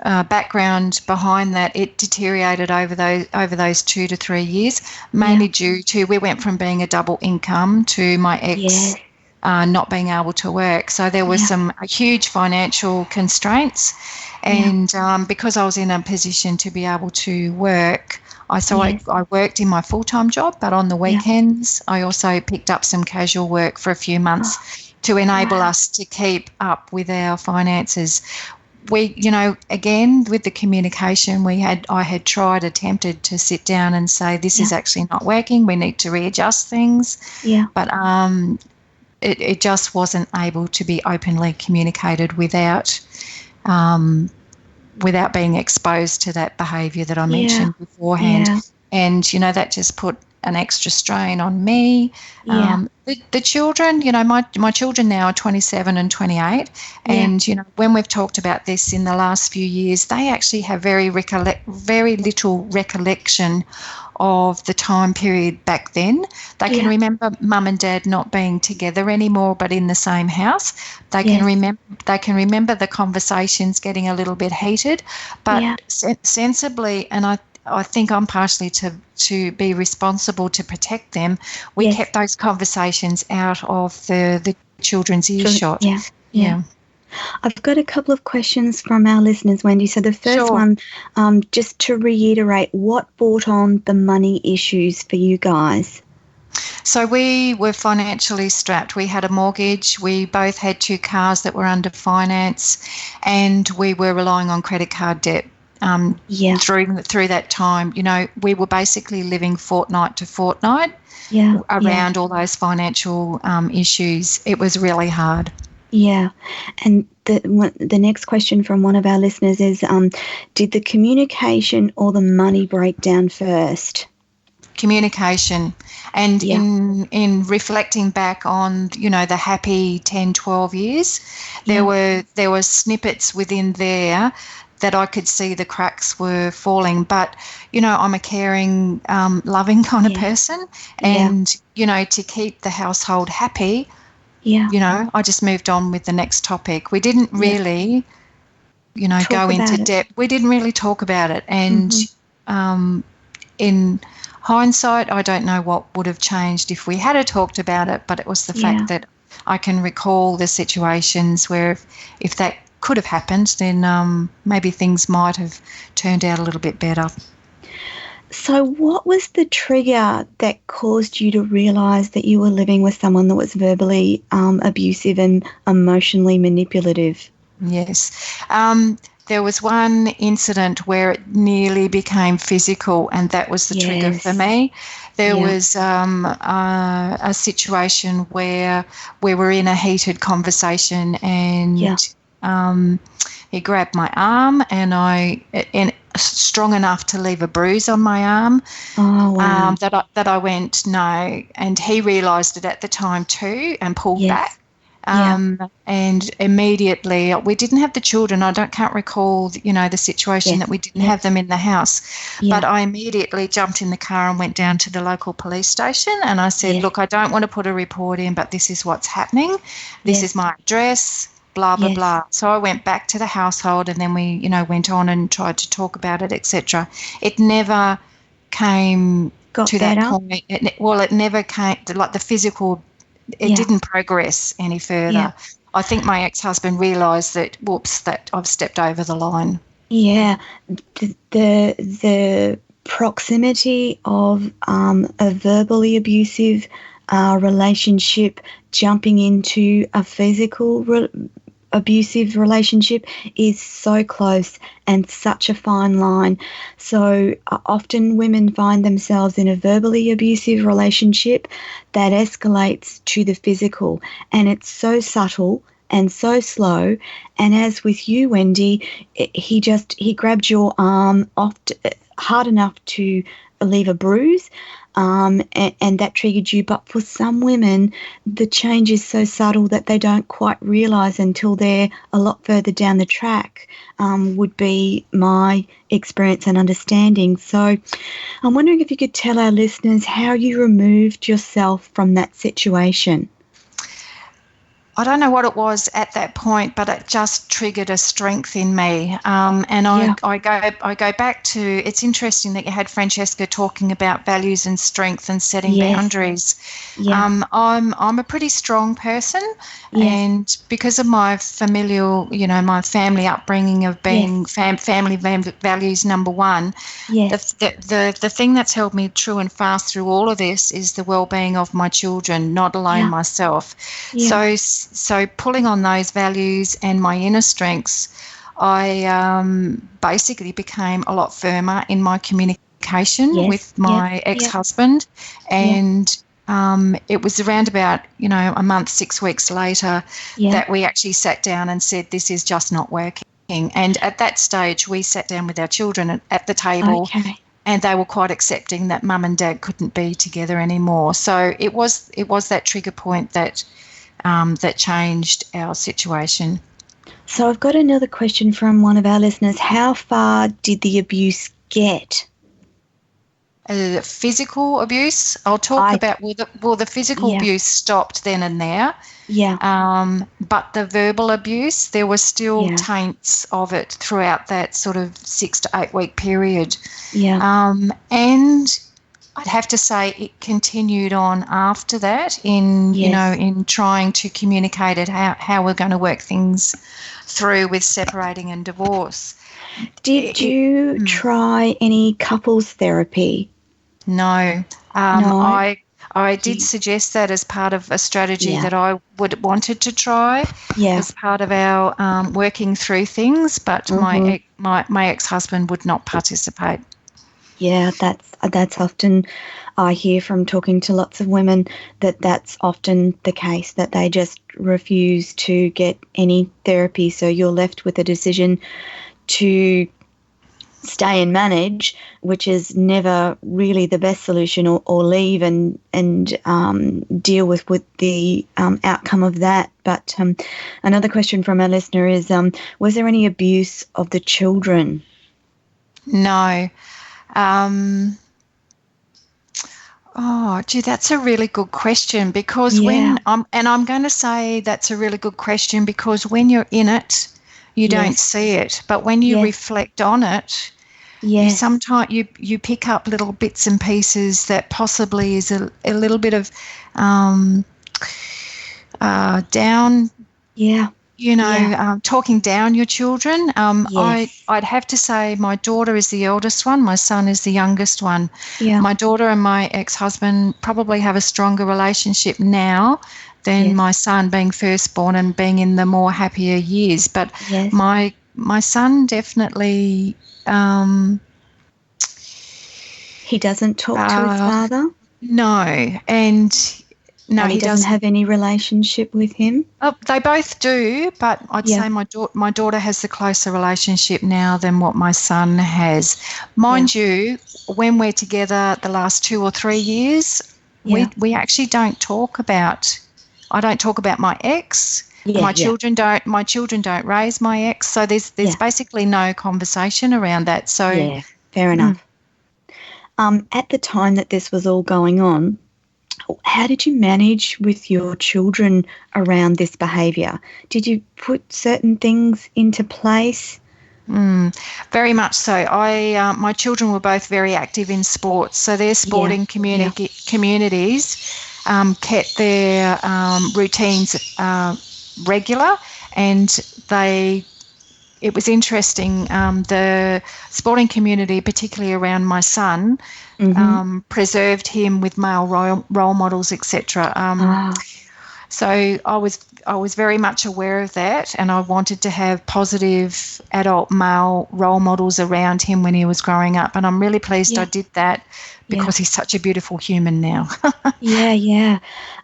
background behind that, it deteriorated over those 2 to 3 years, mainly due to, we went from being a double income to my ex not being able to work. So there was some huge financial constraints, and because I was in a position to be able to work, I worked in my full-time job, but on the weekends I also picked up some casual work for a few months to enable us to keep up with our finances. We, again, with the communication, I had attempted to sit down and say, this is actually not working, we need to readjust things. But it just wasn't able to be openly communicated without being exposed to that behaviour that I mentioned beforehand. And, that just put an extra strain on me. The children, my children now are 27 and 28, and, when we've talked about this in the last few years, they actually have very little recollection of the time period back then. They can remember mum and dad not being together anymore, but in the same house. They can remember the conversations getting a little bit heated, but sensibly, and I think I'm partially to be responsible to protect them. We kept those conversations out of the children's earshot. I've got a couple of questions from our listeners, Wendy. So the first one, just to reiterate, what brought on the money issues for you guys? So we were financially strapped. We had a mortgage. We both had 2 cars that were under finance, and we were relying on credit card debt. Through that time, we were basically living fortnight to fortnight around all those financial issues. It was really hard. And the next question from one of our listeners is, did the communication or the money break down first? Communication. And in reflecting back on, the happy 10, 12 years, there were snippets within there that I could see the cracks were falling. But, I'm a caring, loving kind of person. And, to keep the household happy, I just moved on with the next topic. We didn't really, go into depth. We didn't really talk about it. And in hindsight, I don't know what would have changed if we had talked about it, but it was the fact that I can recall the situations where if that could have happened, then maybe things might have turned out a little bit better. So what was the trigger that caused you to realise that you were living with someone that was verbally abusive and emotionally manipulative? Yes. There was one incident where it nearly became physical, and that was the trigger for me. There was a situation where we were in a heated conversation, and he grabbed my arm, and strong enough to leave a bruise on my arm. Oh, wow. That I went no, and he realised it at the time too, and pulled back. And immediately, we didn't have the children. Can't recall, the situation that we didn't have them in the house. But I immediately jumped in the car and went down to the local police station, and I said, look, I don't want to put a report in, but this is what's happening. This is my address, blah, blah, blah. So I went back to the household, and then we, went on and tried to talk about it, etc. It never came to that point. It never came, like the physical. It didn't progress any further. Yeah. I think my ex-husband realised that I've stepped over the line. Yeah, the proximity of a verbally abusive relationship jumping into a physical abusive relationship is so close and such a fine line. So often women find themselves in a verbally abusive relationship that escalates to the physical, and it's so subtle and so slow. And as with you, Wendy, he grabbed your arm hard enough to leave a bruise, and that triggered you. But for some women, the change is so subtle that they don't quite realise until they're a lot further down the track, would be my experience and understanding. So I'm wondering if you could tell our listeners how you removed yourself from that situation. I don't know what it was at that point, but it just triggered a strength in me. I go back to, it's interesting that you had Francesca talking about values and strength and setting boundaries. Yeah. I'm a pretty strong person, and because of my familial, my family upbringing of being family values number one, the thing that's held me true and fast through all of this is the well-being of my children, not alone myself. Yeah. So pulling on those values and my inner strengths, I basically became a lot firmer in my communication with my ex-husband. And it was around about, a month, 6 weeks later that we actually sat down and said, this is just not working. And at that stage, we sat down with our children at the table. Okay. And they were quite accepting that mum and dad couldn't be together anymore. So it was that trigger point that changed our situation. So I've got another question from one of our listeners. How far did the abuse get? Physical abuse. I'll talk about the physical abuse stopped then and there. Yeah. But the verbal abuse, there were still taints of it throughout that sort of 6 to 8 week period. Yeah. And I'd have to say it continued on after that in trying to communicate it how we're going to work things through with separating and divorce. Did you try any couples therapy? No. No. I did suggest that as part of a strategy that I wanted to try as part of our working through things, but my ex-husband would not participate. Yeah, that's often, I hear from talking to lots of women that's often the case, that they just refuse to get any therapy. So you're left with a decision to stay and manage, which is never really the best solution, or leave and deal with the outcome of that. But another question from our listener is, was there any abuse of the children? No. That's a really good question, because I'm going to say that's a really good question because when you're in it, you don't see it, but when you reflect on it, sometimes you pick up little bits and pieces that possibly is a little bit of down. Yeah. Talking down your children. I'd have to say my daughter is the eldest one. My son is the youngest one. Yeah. My daughter and my ex-husband probably have a stronger relationship now than my son being firstborn and being in the more happier years. But my son definitely... he doesn't talk to his father? No, and he doesn't have any relationship with him? Oh, they both do, but I'd say my daughter has the closer relationship now than what my son has. Mind you, when we're together the last 2 or 3 years, we actually don't talk about... I don't talk about my ex. My children don't. My children don't raise my ex. So there's basically no conversation around that. So fair enough. At the time that this was all going on, how did you manage with your children around this behaviour? Did you put certain things into place? Very much so. My children were both very active in sports, so their sporting communities kept their routines regular, and it was interesting. The sporting community, particularly around my son, preserved him with male role models, etc. So I was very much aware of that, and I wanted to have positive adult male role models around him when he was growing up, and I'm really pleased I did that because he's such a beautiful human now.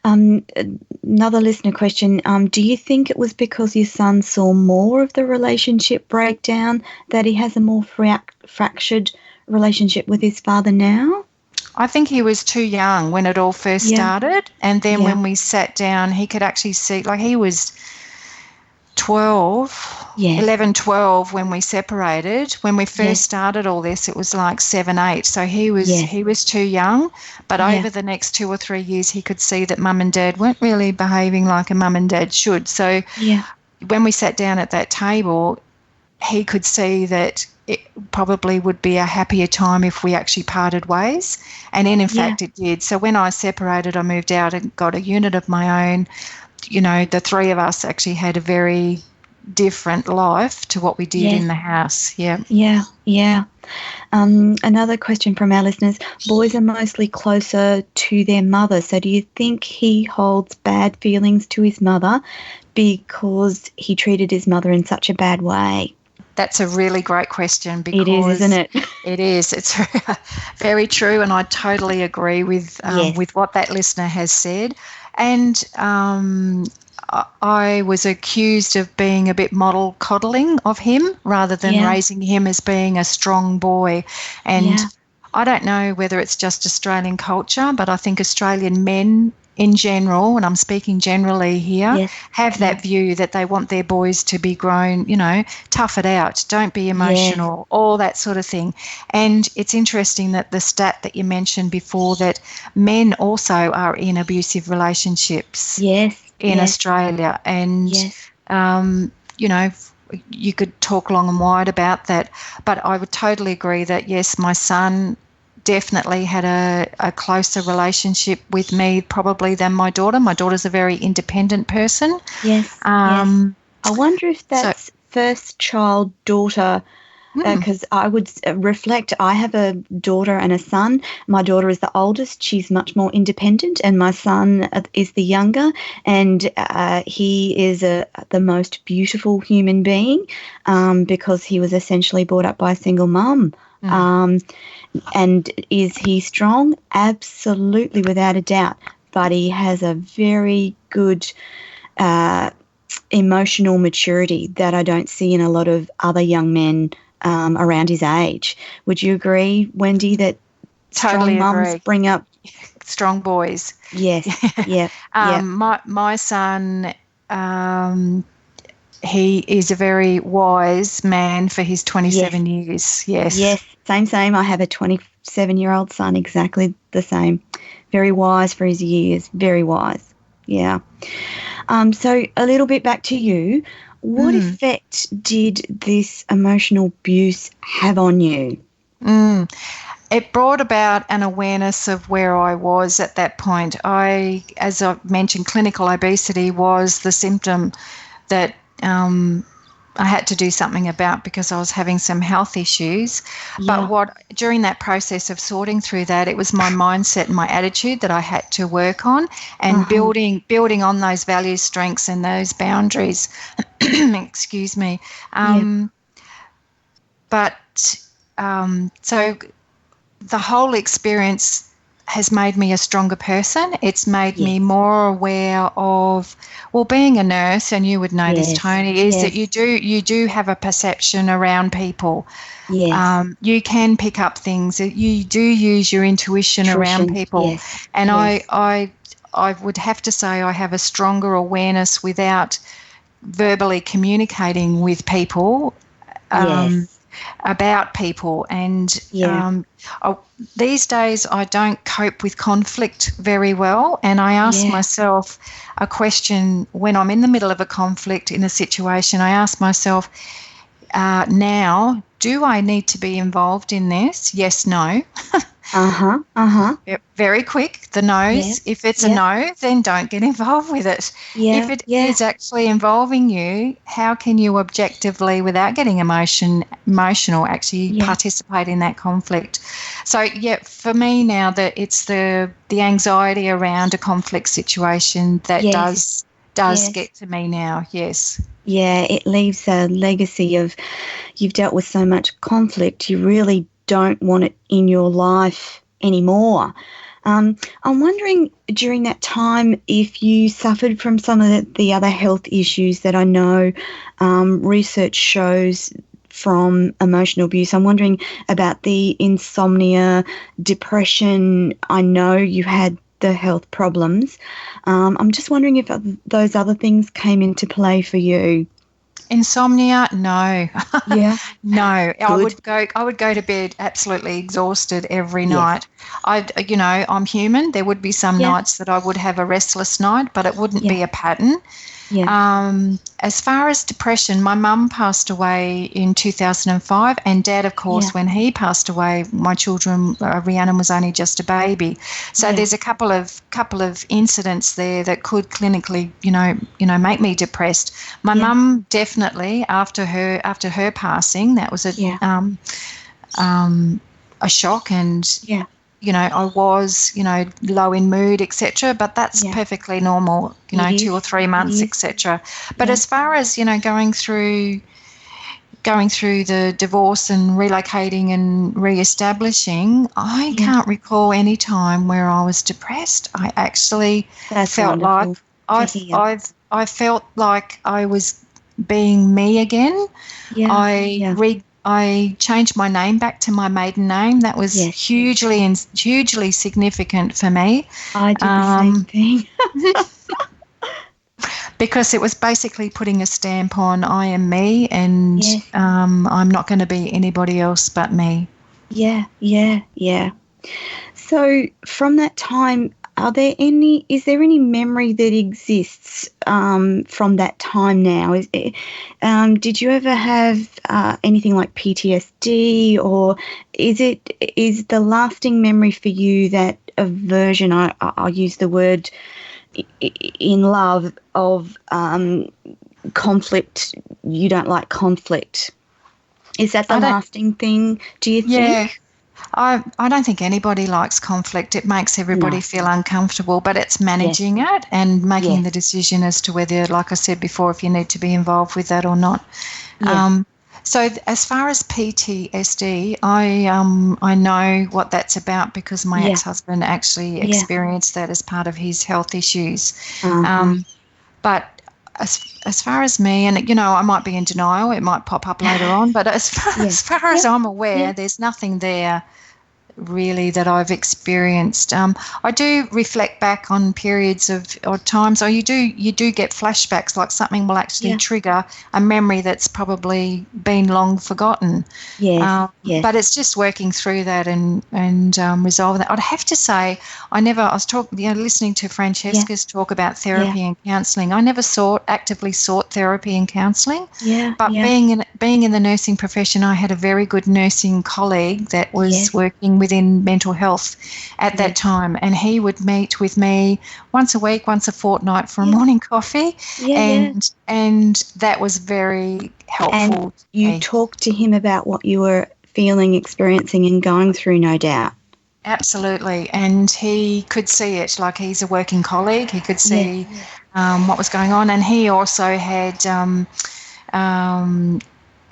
Another listener question, do you think it was because your son saw more of the relationship breakdown that he has a more fractured relationship with his father now? I think he was too young when it all first started, and then when we sat down, he could actually see, like he was 11, 12 when we separated. When we first started all this, it was like 7, 8. So he was too young, but over the next 2 or 3 years, he could see that mum and dad weren't really behaving like a mum and dad should. So when we sat down at that table, he could see that it probably would be a happier time if we actually parted ways. And in fact, it did. So when I separated, I moved out and got a unit of my own. You know, the three of us actually had a very different life to what we did in the house. Another question from our listeners. Boys are mostly closer to their mother. So do you think he holds bad feelings to his mother because he treated his mother in such a bad way? That's a really great question because it is, isn't it? It is. It's very true, and I totally agree with what that listener has said. And I was accused of being a bit model coddling of him rather than raising him as being a strong boy. And I don't know whether it's just Australian culture, but I think Australian men in general, and I'm speaking generally here, have that view that they want their boys to be grown, you know, tough it out, don't be emotional, all that sort of thing. And it's interesting that the stat that you mentioned before, that men also are in abusive relationships in Australia. And, you know, you could talk long and wide about that. But I would totally agree that, yes, my son definitely had a closer relationship with me probably than my daughter. My daughter's a very independent person. I wonder if that's first child daughter, because I would reflect, I have a daughter and a son. My daughter is the oldest. She's much more independent, and my son is the younger, and he is the most beautiful human being because he was essentially brought up by a single mum. And is he strong? Absolutely, without a doubt. But he has a very good emotional maturity that I don't see in a lot of other young men around his age. Would you agree, Wendy, that strong mums bring up strong boys? Yes. My son, he is a very wise man for his 27 years. Yes, same. I have a 27-year-old son, exactly the same. Very wise for his years, very wise. So a little bit back to you. What effect did this emotional abuse have on you? It brought about an awareness of where I was at that point. As I mentioned, clinical obesity was the symptom that I had to do something about because I was having some health issues. Yeah. But during that process of sorting through that, it was my mindset and my attitude that I had to work on, and building on those values, strengths, and those boundaries. Excuse me. But so the whole experience has made me a stronger person. It's made me more aware of, well, being a nurse, and you would know this, Toni, is that you do have a perception around people. Yes. You can pick up things. You do use your intuition around people. Yes. And I would have to say I have a stronger awareness without verbally communicating with people. About people, and these days I don't cope with conflict very well, and I ask myself a question when I'm in the middle of a conflict in a situation. I ask myself, now, do I need to be involved in this? Yes, no. Very quick, the no's. If it's a no, then don't get involved with it. If it is actually involving you, how can you objectively, without getting emotional, actually participate in that conflict? So, for me now, that it's the anxiety around a conflict situation that does get to me now. Yes. Yeah, it leaves a legacy of, you've dealt with so much conflict, you really don't want it in your life anymore. I'm wondering during that time if you suffered from some of the other health issues that I know research shows from emotional abuse. I'm wondering about the insomnia, depression. I know you had the health problems. I'm just wondering if those other things came into play for you. Insomnia, no. Yeah. No. I would go to bed absolutely exhausted every night. I'm human. There would be some nights that I would have a restless night, but it wouldn't be a pattern. As far as depression, my mum passed away in 2005, and Dad, of course, when he passed away, my children, Rhiannon was only just a baby. So there's a couple of incidents there that could clinically, make me depressed. My mum definitely, after her passing, that was a shock, and I was, low in mood, etc. But that's perfectly normal, 2 or 3 months, etc. But as far as, going through the divorce and relocating and re-establishing, I can't recall any time where I was depressed. I actually felt like I felt like I was being me again. I changed my name back to my maiden name. That was hugely significant for me. I did the same thing. Because it was basically putting a stamp on I am me, and I'm not going to be anybody else but me. Yeah. So from that time, is there any memory that exists from that time now? Did you ever have anything like PTSD, or is the lasting memory for you that aversion, I'll use the word in love, of conflict? You don't like conflict. Is that the lasting thing, do you think? Yeah. I don't think anybody likes conflict. It makes everybody feel uncomfortable, but it's managing it and making the decision as to whether, like I said before, if you need to be involved with that or not. So as far as PTSD, I know what that's about because my ex-husband actually experienced that as part of his health issues. But as far as me, and I might be in denial, it might pop up later on, but as far as I'm aware, there's nothing there really that I've experienced. I do reflect back on periods or times, or you do get flashbacks, like something will actually trigger a memory that's probably been long forgotten. But it's just working through that and resolving that. I'd have to say, I was listening to Francesca's talk about therapy and counselling. I never actively sought therapy and counselling. Being in the nursing profession, I had a very good nursing colleague that was working with within mental health at that time, and he would meet with me once a week, once a fortnight for a morning coffee, and that was very helpful. And you talked to him about what you were feeling, experiencing and going through, no doubt. Absolutely, and he could see it. Like, he's a working colleague, he could see what was going on, and he also had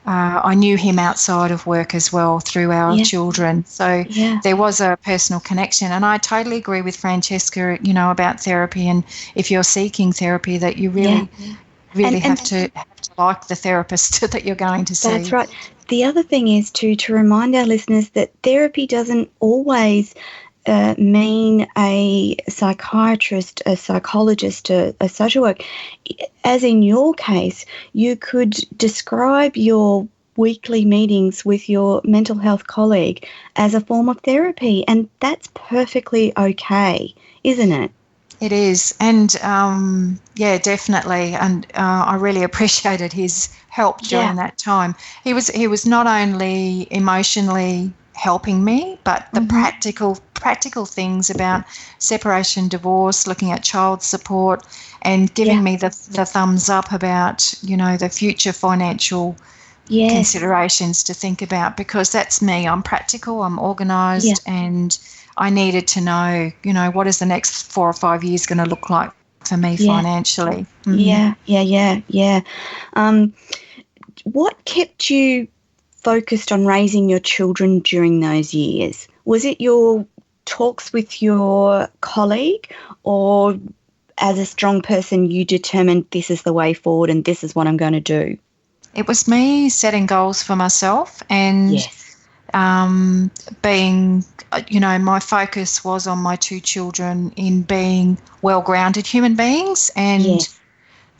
I knew him outside of work as well through our children. So there was a personal connection. And I totally agree with Francesca, about therapy. And if you're seeking therapy, that you really have to like the therapist that you're going to see. That's right. The other thing is to remind our listeners that therapy doesn't always mean a psychiatrist, a psychologist, a social worker. As in your case, you could describe your weekly meetings with your mental health colleague as a form of therapy, and that's perfectly okay, isn't it? It is, and definitely, and I really appreciated his help during that time. He was not only emotionally helping me, but the practical things about separation, divorce, looking at child support, and giving me the thumbs up about the future financial considerations to think about, because that's me. I'm practical, I'm organised, and I needed to know, what is the next 4 or 5 years going to look like for me financially. What kept you focused on raising your children during those years? Was it your talks with your colleague, or as a strong person you determined this is the way forward and this is what I'm going to do? It was me setting goals for myself, and being, my focus was on my 2 children in being well-grounded human beings and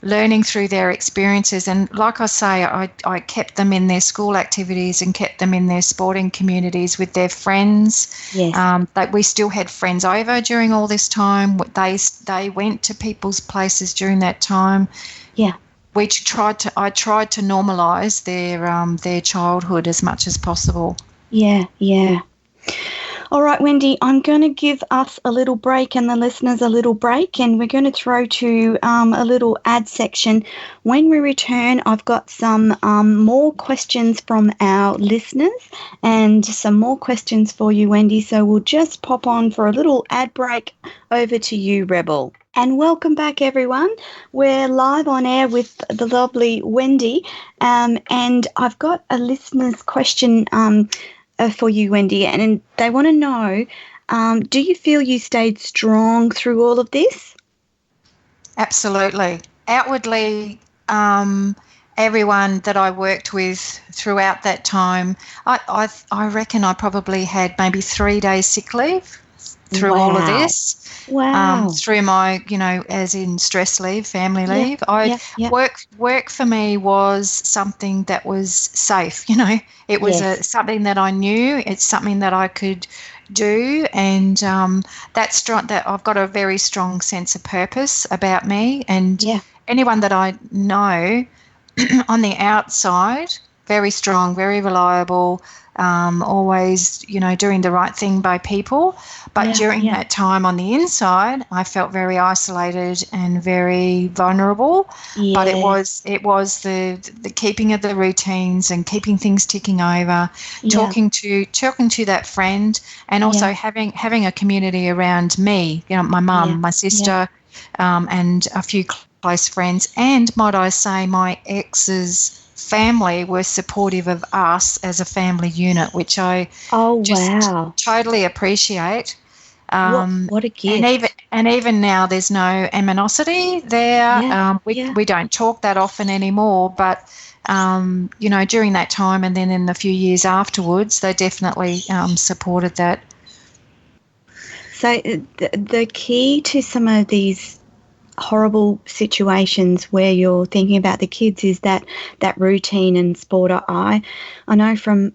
learning through their experiences. And like I say, I kept them in their school activities and kept them in their sporting communities with their friends. We still had friends over during all this time. They went to people's places during that time. I tried to normalise their childhood as much as possible. All right, Wendy, I'm going to give us a little break and the listeners a little break, and we're going to throw to a little ad section. When we return, I've got some more questions from our listeners and some more questions for you, Wendy. So we'll just pop on for a little ad break. Over to you, Rebel. And welcome back, everyone. We're live on air with the lovely Wendy, and I've got a listener's question for you, Wendy, and they want to know, do you feel you stayed strong through all of this? Absolutely. Outwardly, everyone that I worked with throughout that time, I reckon I probably had maybe 3 days sick leave through all of this. Through my, as in stress leave, family leave. Work for me was something that was safe, It was something that I knew. It's something that I could do, and that I've got a very strong sense of purpose about me. And anyone that I know on the outside, very strong, very reliable, always, doing the right thing by people. But during that time on the inside, I felt very isolated and very vulnerable. But it was the keeping of the routines and keeping things ticking over, talking to that friend, and also having a community around me. My mum, my sister, and a few close friends, and might I say, my ex's family were supportive of us as a family unit, which I totally appreciate. What a gift. And even now there's no animosity there. We don't talk that often anymore, but during that time and then in the few years afterwards, they definitely supported that. So the key to some of these horrible situations where you're thinking about the kids is that routine and sport. I know from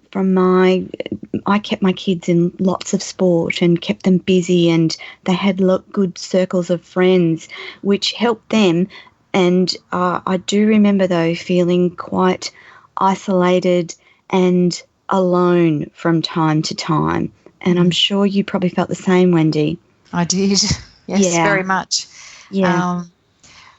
I kept my kids in lots of sport and kept them busy, and they had good circles of friends which helped them. And I do remember though feeling quite isolated and alone from time to time And I'm sure you probably felt the same, Wendy. I did. Yes, very much. Yeah.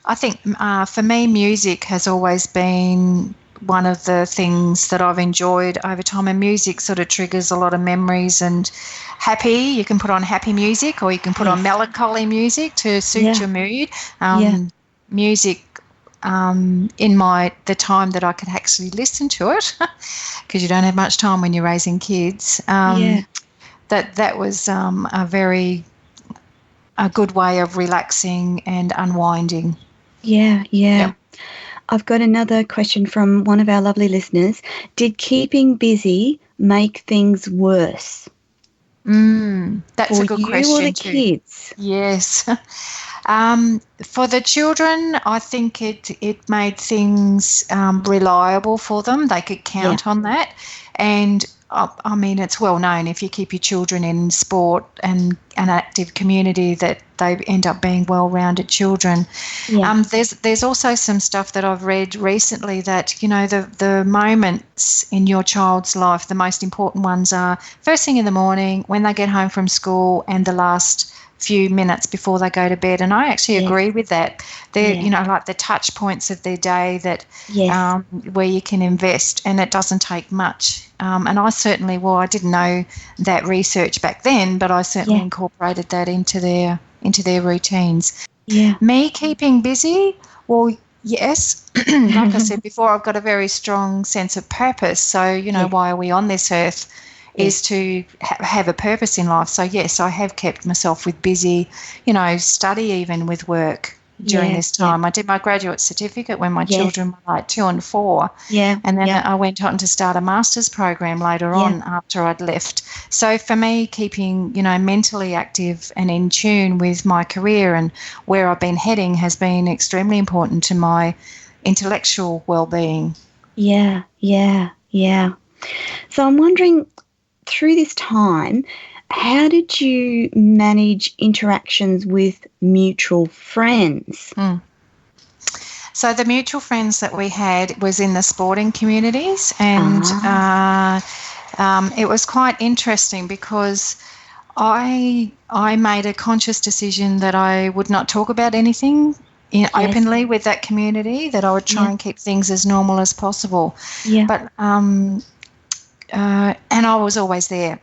I think for me, music has always been one of the things that I've enjoyed over time, and music sort of triggers a lot of memories and happy. You can put on happy music or you can put on melancholy music to suit your mood. Music in the time that I could actually listen to it, because you don't have much time when you're raising kids. That was a good way of relaxing and unwinding. Yeah. I've got another question from one of our lovely listeners. Did keeping busy make things worse? That's a good question. For you or the kids? Yes. For the children, I think it made things reliable for them. They could count on that. And I mean, it's well known if you keep your children in sport and an active community that they end up being well-rounded children. There's also some stuff that I've read recently that, you know, the moments in your child's life, the most important ones are first thing in the morning, when they get home from school, and the last few minutes before they go to bed. And I actually agree with that. They're, you know, like the touch points of their day that where you can invest, and it doesn't take much. And I certainly, I didn't know that research back then, but I certainly incorporated that into their routines. Me keeping busy, well, yes, like I said before, I've got a very strong sense of purpose. So, you know, why are we on this earth? Is to have a purpose in life. So, yes, I have kept myself with busy, you know, study even with work during this time. I did my graduate certificate when my children were like 2 and 4. And then I went on to start a master's program later on after I'd left. So for me, keeping, you know, mentally active and in tune with my career and where I've been heading has been extremely important to my intellectual well-being. Yeah. So I'm wondering, through this time, how did you manage interactions with mutual friends? So the mutual friends that we had was in the sporting communities, and it was quite interesting because I made a conscious decision that I would not talk about anything openly with that community, that I would try and keep things as normal as possible. But and I was always there.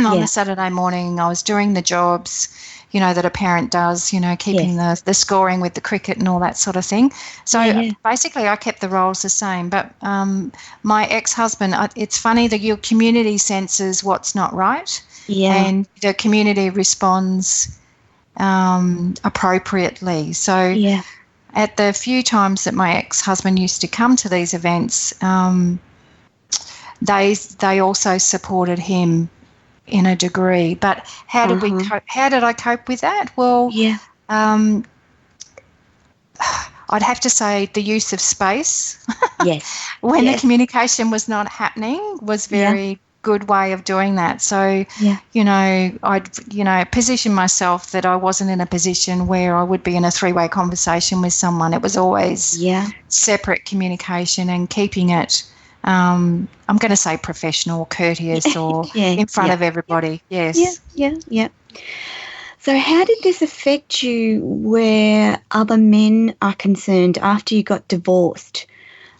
On the Saturday morning, I was doing the jobs, you know, that a parent does, you know, keeping the scoring with the cricket and all that sort of thing. So basically I kept the roles the same. But my ex-husband, it's funny that your community senses what's not right, and the community responds appropriately. So at the few times that my ex-husband used to come to these events, they also supported him in a degree. But how did we cope? How did I cope with that? Well, I'd have to say the use of space. When the communication was not happening was very good way of doing that. So, you know, I'd, position myself that I wasn't in a position where I would be in a three-way conversation with someone. It was always separate communication and keeping it, I'm going to say professional, courteous, or in front of everybody. So how did this affect you where other men are concerned after you got divorced?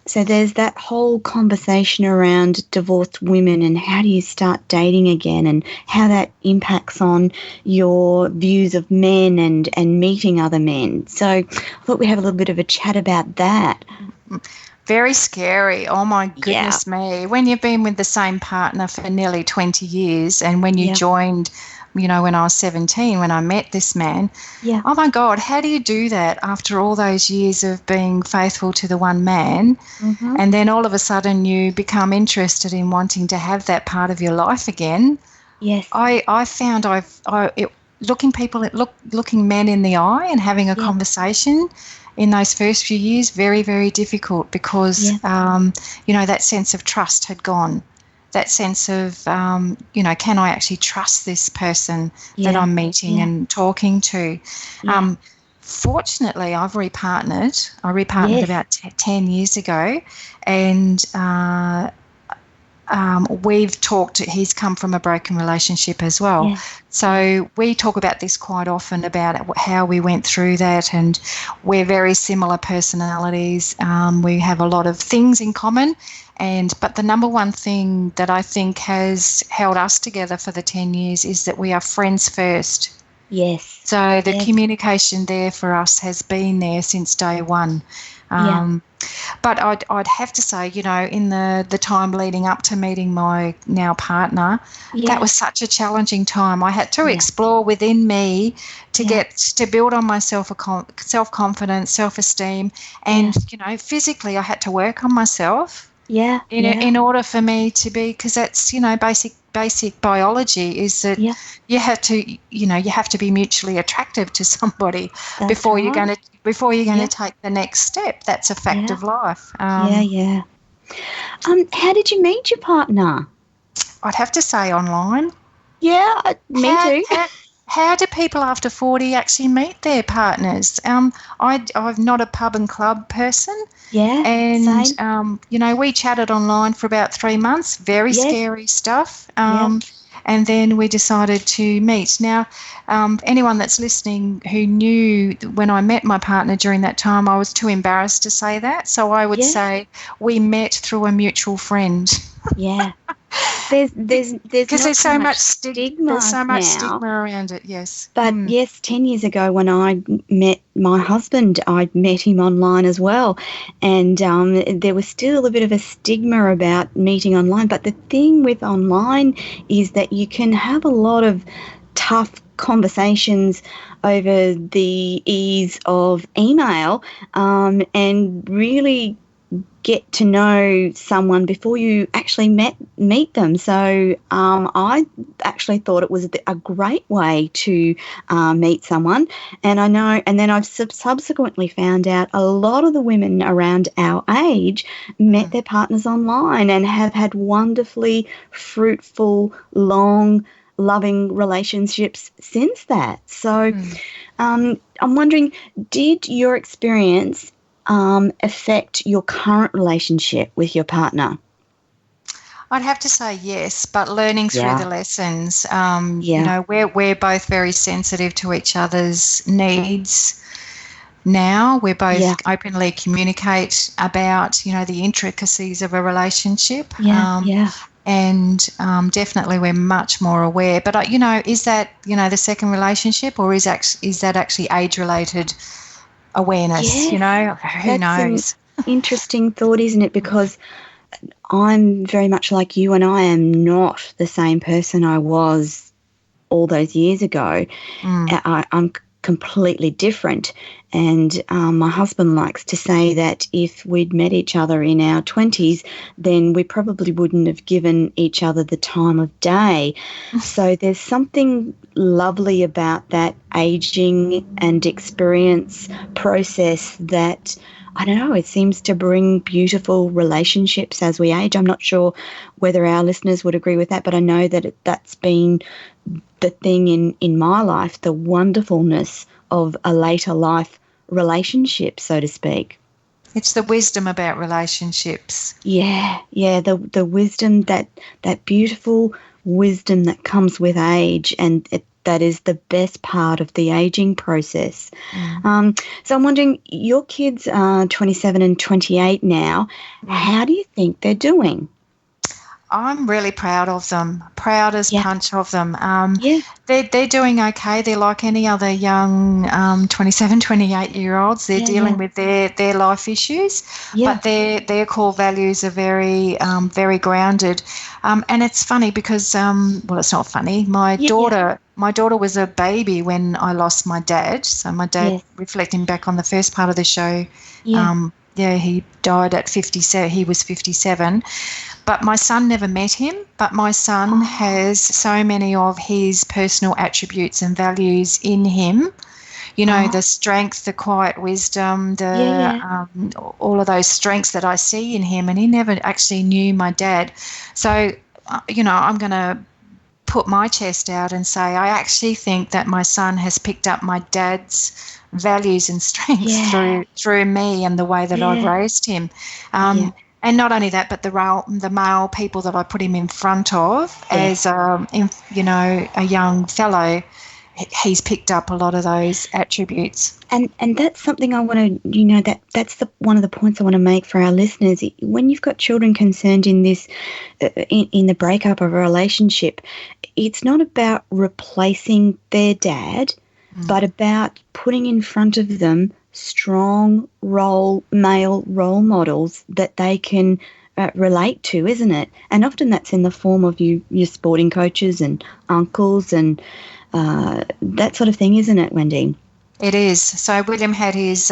So there's that whole conversation around divorced women and how do you start dating again and how that impacts on your views of men and meeting other men. So I thought we'd have a little bit of a chat about that. Very scary. Oh, my goodness me. When you've been with the same partner for nearly 20 years and when you joined, you know, when I was 17, when I met this man, oh, my God, how do you do that after all those years of being faithful to the one man, and then all of a sudden you become interested in wanting to have that part of your life again? I found looking men in the eye and having a conversation in those first few years, very, very difficult because, you know, that sense of trust had gone. That sense of, you know, can I actually trust this person that I'm meeting and talking to? Fortunately, I've repartnered. I repartnered about 10 years ago, and we've talked, he's come from a broken relationship as well. Yeah. So we talk about this quite often, about how we went through that, and we're very similar personalities. We have a lot of things in common, but the number one thing that I think has held us together for the 10 years is that we are friends first. Yes. So the communication there for us has been there since day one. But I'd have to say, in the time leading up to meeting my now partner, that was such a challenging time. I had to explore within me to get to build on my self-confidence, self-esteem, and physically I had to work on myself. In order for me to be, because that's basic biology is that you have to be mutually attractive to somebody before you're going to take the next step. That's a fact of life. How did you meet your partner? I'd have to say online. Yeah, me too. How do people after 40 actually meet their partners? I'm not a pub and club person. Yeah, and same. We chatted online for about 3 months. Very scary stuff. And then we decided to meet. Now, anyone that's listening who knew when I met my partner during that time, I was too embarrassed to say that. So I would say we met through a mutual friend. Yeah. There's so much stigma. There's so much now. stigma around it, yes. But yes, 10 years ago when I met my husband, I met him online as well. And there was still a bit of a stigma about meeting online. But the thing with online is that you can have a lot of tough conversations over the ease of email and really get to know someone before you actually meet them. So I actually thought it was a great way to meet someone. And I know, and then I've subsequently found out a lot of the women around our age met their partners online and have had wonderfully fruitful, long, loving relationships since that. So I'm wondering, did your experience affect your current relationship with your partner? I'd have to say yes, but learning through the lessons. We're both very sensitive to each other's needs. Now we both openly communicate about the intricacies of a relationship. And definitely we're much more aware. But is that the second relationship, or is that actually age-related awareness? Who That's knows? An interesting thought, isn't it? Because I'm very much like you, and I am not the same person I was all those years ago. I'm completely different. And my husband likes to say that if we'd met each other in our 20s, then we probably wouldn't have given each other the time of day. So there's something lovely about that aging and experience process that, I don't know, it seems to bring beautiful relationships as we age. I'm not sure whether our listeners would agree with that, but I know that that's been the thing in my life, the wonderfulness of a later life relationship, so to speak. It's the wisdom about relationships. Yeah, the wisdom, that beautiful wisdom that comes with age, and that is the best part of the aging process. So I'm wondering, your kids are 27 and 28 now. How do you think they're doing? I'm really proud of them, proud as punch of them. They're doing okay. They're like any other young 27, 28-year-olds. They're dealing with their life issues, but their core values are very, very grounded. And it's funny because, well, it's not funny. My daughter was a baby when I lost my dad. So my dad, reflecting back on the first part of the show, he died at 57. He was 57. But my son never met him, but my son has so many of his personal attributes and values in him. The strength, the quiet wisdom, all of those strengths that I see in him, and he never actually knew my dad. So, I'm going to put my chest out and say I actually think that my son has picked up my dad's values and strengths through me and the way that I've raised him. And not only that, but the male people that I put him in front of as, a young fellow, he's picked up a lot of those attributes. And that's something I want to, that's one of the points I want to make for our listeners. When you've got children concerned in this, in the breakup of a relationship, it's not about replacing their dad, but about putting in front of them strong male role models that they can relate to, isn't it? And often that's in the form of your sporting coaches and uncles and that sort of thing, isn't it, Wendy? It is. So William had his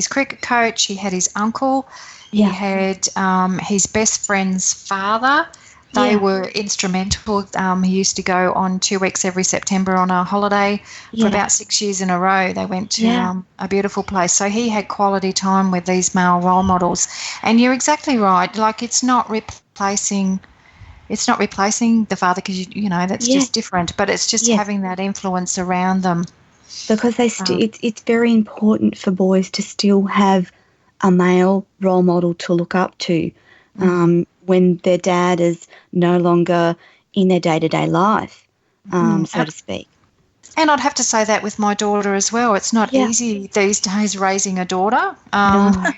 cricket coach, he had his uncle, he had his best friend's father. They were instrumental. He used to go on 2 weeks every September on a holiday for about 6 years in a row. They went to a beautiful place. So he had quality time with these male role models. And you're exactly right. Like, it's not replacing the father, because that's just different. But it's just having that influence around them. Because it's very important for boys to still have a male role model to look up to. When their dad is no longer in their day-to-day life, so to speak. And I'd have to say that with my daughter as well. It's not easy these days raising a daughter, and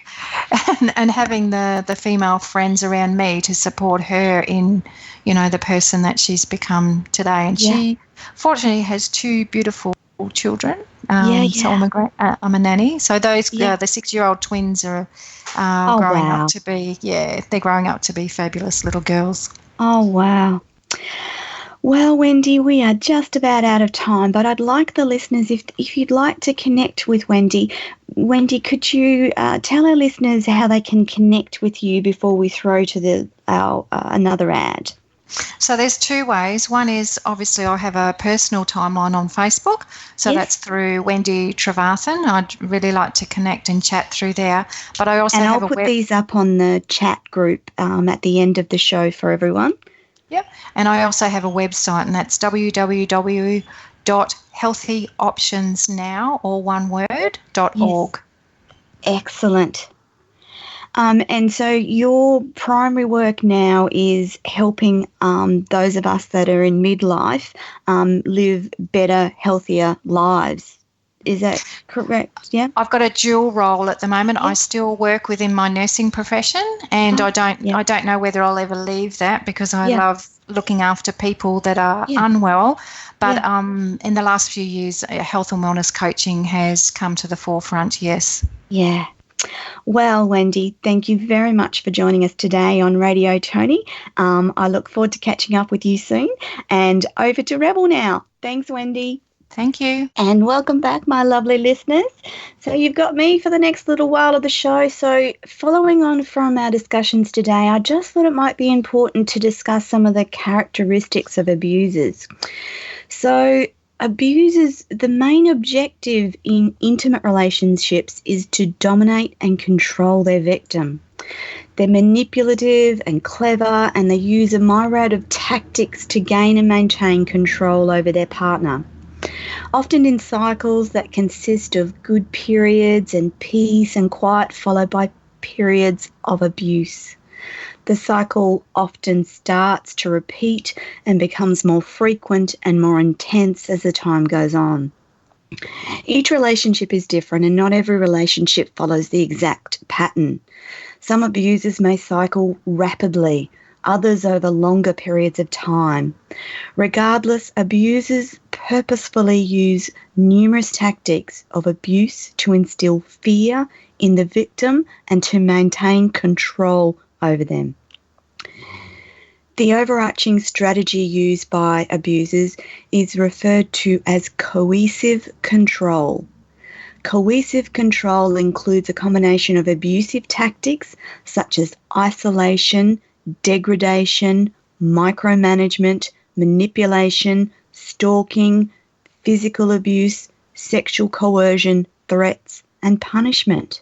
having the female friends around me to support her in, the person that she's become today. And she fortunately has 2 beautiful children. So I'm a nanny. So those the 6-year-old twins are growing up to be they're growing up to be fabulous little girls. Oh wow. Well, Wendy, we are just about out of time, but I'd like the listeners, if you'd like to connect with Wendy, could you tell our listeners how they can connect with you before we throw to another ad? So there's 2 ways. One is, obviously, I have a personal timeline on Facebook. So that's through Wendy Trevathan. I'd really like to connect and chat through there. But I also I'll put these up on the chat group at the end of the show for everyone. Yep. And I also have a website, and that's www.healthyoptionsnow, all one word, .org. Excellent. And so your primary work now is helping those of us that are in midlife live better, healthier lives. Is that correct? Yeah. I've got a dual role at the moment. I still work within my nursing profession, and I don't know whether I'll ever leave that, because I love looking after people that are unwell. But in the last few years, health and wellness coaching has come to the forefront. Yes. Yeah. Well, Wendy, thank you very much for joining us today on Radio Toni. I look forward to catching up with you soon. And over to Rebel now. Thanks, Wendy. Thank you. And welcome back, my lovely listeners. So you've got me for the next little while of the show. So following on from our discussions today, I just thought it might be important to discuss some of the characteristics of abusers. So abusers, the main objective in intimate relationships is to dominate and control their victim. They're manipulative and clever, and they use a myriad of tactics to gain and maintain control over their partner. Often in cycles that consist of good periods and peace and quiet, followed by periods of abuse. The cycle often starts to repeat and becomes more frequent and more intense as the time goes on. Each relationship is different, and not every relationship follows the exact pattern. Some abusers may cycle rapidly, others over longer periods of time. Regardless, abusers purposefully use numerous tactics of abuse to instill fear in the victim and to maintain control over them. The overarching strategy used by abusers is referred to as coercive control. Coercive control includes a combination of abusive tactics such as isolation, degradation, micromanagement, manipulation, stalking, physical abuse, sexual coercion, threats, and punishment.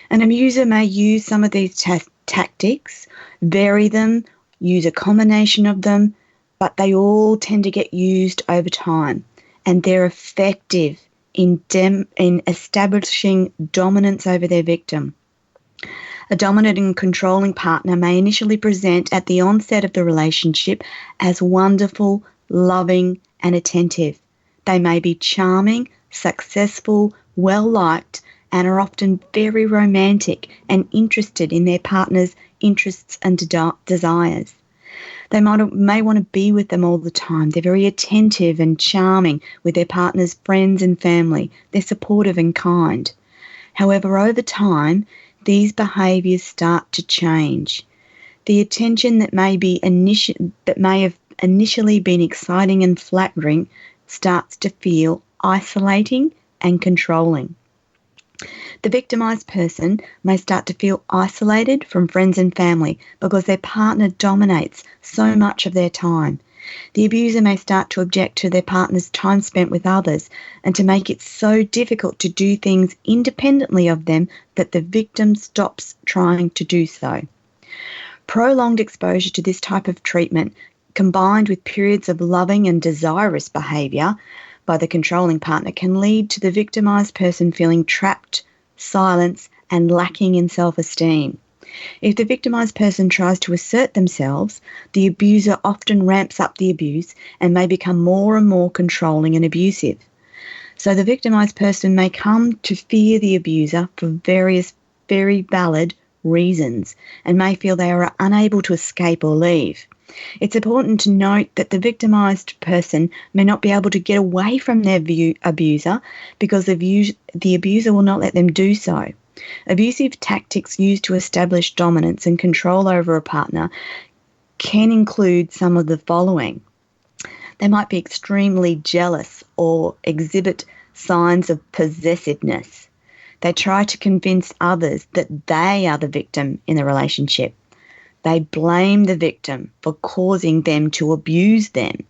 An abuser may use some of these tactics, vary them, use a combination of them, but they all tend to get used over time, and they're effective in establishing dominance over their victim. A dominant and controlling partner may initially present at the onset of the relationship as wonderful, loving, and attentive. They may be charming, successful, well-liked, and are often very romantic and interested in their partner's interests and desires. They may want to be with them all the time. They're very attentive and charming with their partner's friends and family. They're supportive and kind. However, over time, these behaviours start to change. The attention that may have initially been exciting and flattering starts to feel isolating and controlling. The victimised person may start to feel isolated from friends and family because their partner dominates so much of their time. The abuser may start to object to their partner's time spent with others and to make it so difficult to do things independently of them that the victim stops trying to do so. Prolonged exposure to this type of treatment, combined with periods of loving and desirous behaviour by the controlling partner, can lead to the victimised person feeling trapped, silenced, and lacking in self-esteem. If the victimised person tries to assert themselves, the abuser often ramps up the abuse and may become more and more controlling and abusive. So the victimised person may come to fear the abuser for various very valid reasons and may feel they are unable to escape or leave. It's important to note that the victimised person may not be able to get away from their abuser because the abuser will not let them do so. Abusive tactics used to establish dominance and control over a partner can include some of the following. They might be extremely jealous or exhibit signs of possessiveness. They try to convince others that they are the victim in the relationship. They blame the victim for causing them to abuse them.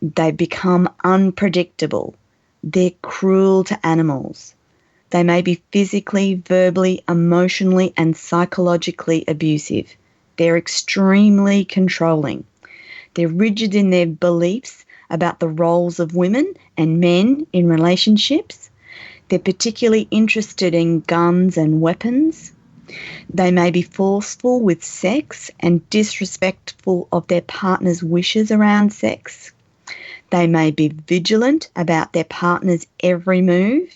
They become unpredictable. They're cruel to animals. They may be physically, verbally, emotionally, and psychologically abusive. They're extremely controlling. They're rigid in their beliefs about the roles of women and men in relationships. They're particularly interested in guns and weapons. They may be forceful with sex and disrespectful of their partner's wishes around sex. They may be vigilant about their partner's every move.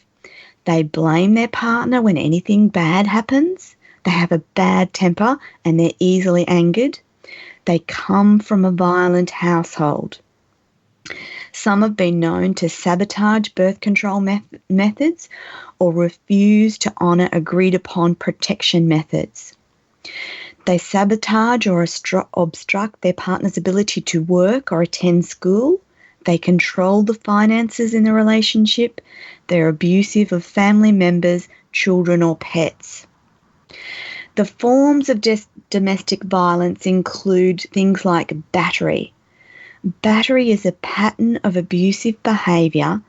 They blame their partner when anything bad happens. They have a bad temper and they're easily angered. They come from a violent household. Some have been known to sabotage birth control methods or refuse to honour agreed-upon protection methods. They sabotage or obstruct their partner's ability to work or attend school. They control the finances in the relationship. They're abusive of family members, children or pets. The forms of domestic violence include things like battery. Battery is a pattern of abusive behaviour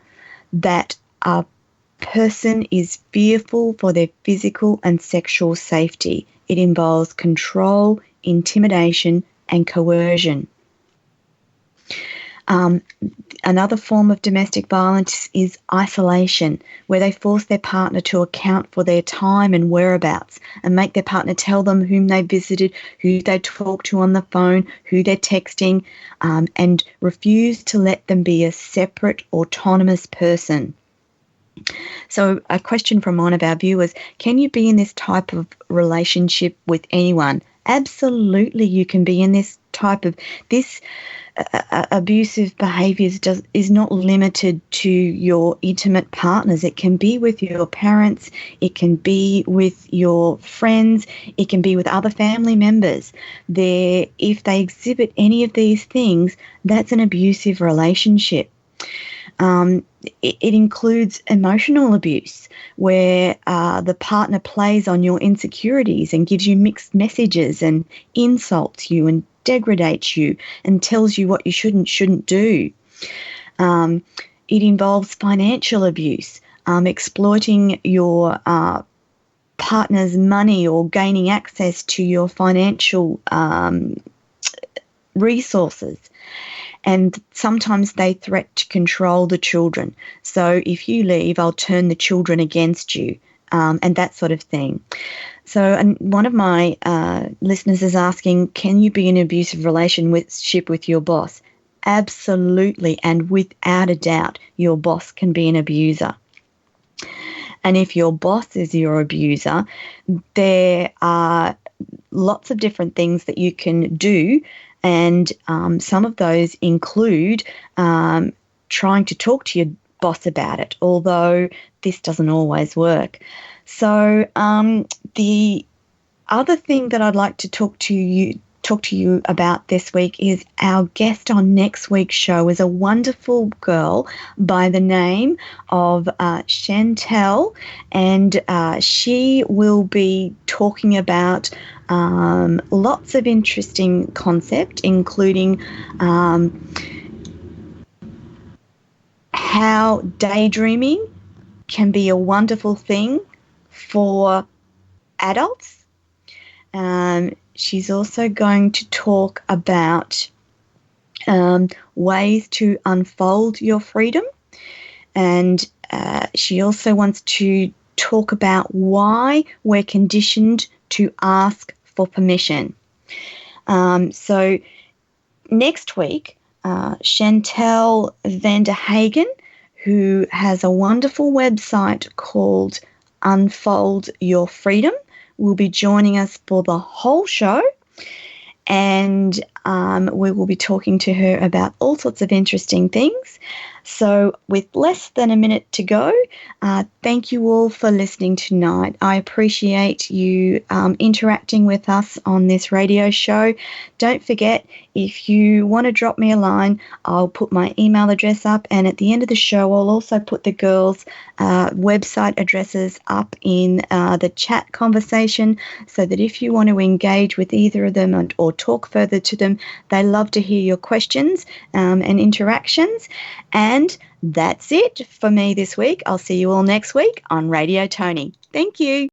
that a person is fearful for their physical and sexual safety. It involves control, intimidation, and coercion. Another form of domestic violence is isolation, where they force their partner to account for their time and whereabouts and make their partner tell them whom they visited, who they talked to on the phone, who they're texting, and refuse to let them be a separate, autonomous person. So a question from one of our viewers, can you be in this type of relationship with anyone? Absolutely, you can be in this type of abusive behaviours is not limited to your intimate partners. It can be with your parents, it can be with your friends, it can be with other family members. If they exhibit any of these things, that's an abusive relationship. It includes emotional abuse, where the partner plays on your insecurities and gives you mixed messages and insults you and degrades you and tells you what you shouldn't do. It involves financial abuse, exploiting your partner's money or gaining access to your financial resources. And sometimes they threat to control the children. So if you leave, I'll turn the children against you. and that sort of thing. So and one of my listeners is asking, can you be in an abusive relationship with your boss? Absolutely, and without a doubt, your boss can be an abuser. And if your boss is your abuser, there are lots of different things that you can do, and some of those include trying to talk to your boss about it, although this doesn't always work. So the other thing that I'd like to talk to you about this week is our guest on next week's show is a wonderful girl by the name of Chantel, and she will be talking about lots of interesting concepts, including how daydreaming can be a wonderful thing for adults. She's also going to talk about ways to unfold your freedom, and she also wants to talk about why we're conditioned to ask for permission. So next week, Chantel Vanderhagen, who has a wonderful website called Unfold Your Freedom, will be joining us for the whole show, and we will be talking to her about all sorts of interesting things. So with less than a minute to go, thank you all for listening tonight. I appreciate you interacting with us on this radio show. Don't forget, if you want to drop me a line, I'll put my email address up, and at the end of the show I'll also put the girls' website addresses up in the chat conversation, so that if you want to engage with either of them or talk further to them, they love to hear your questions and interactions. And that's it for me this week. I'll see you all next week on Radio Toni. Thank you.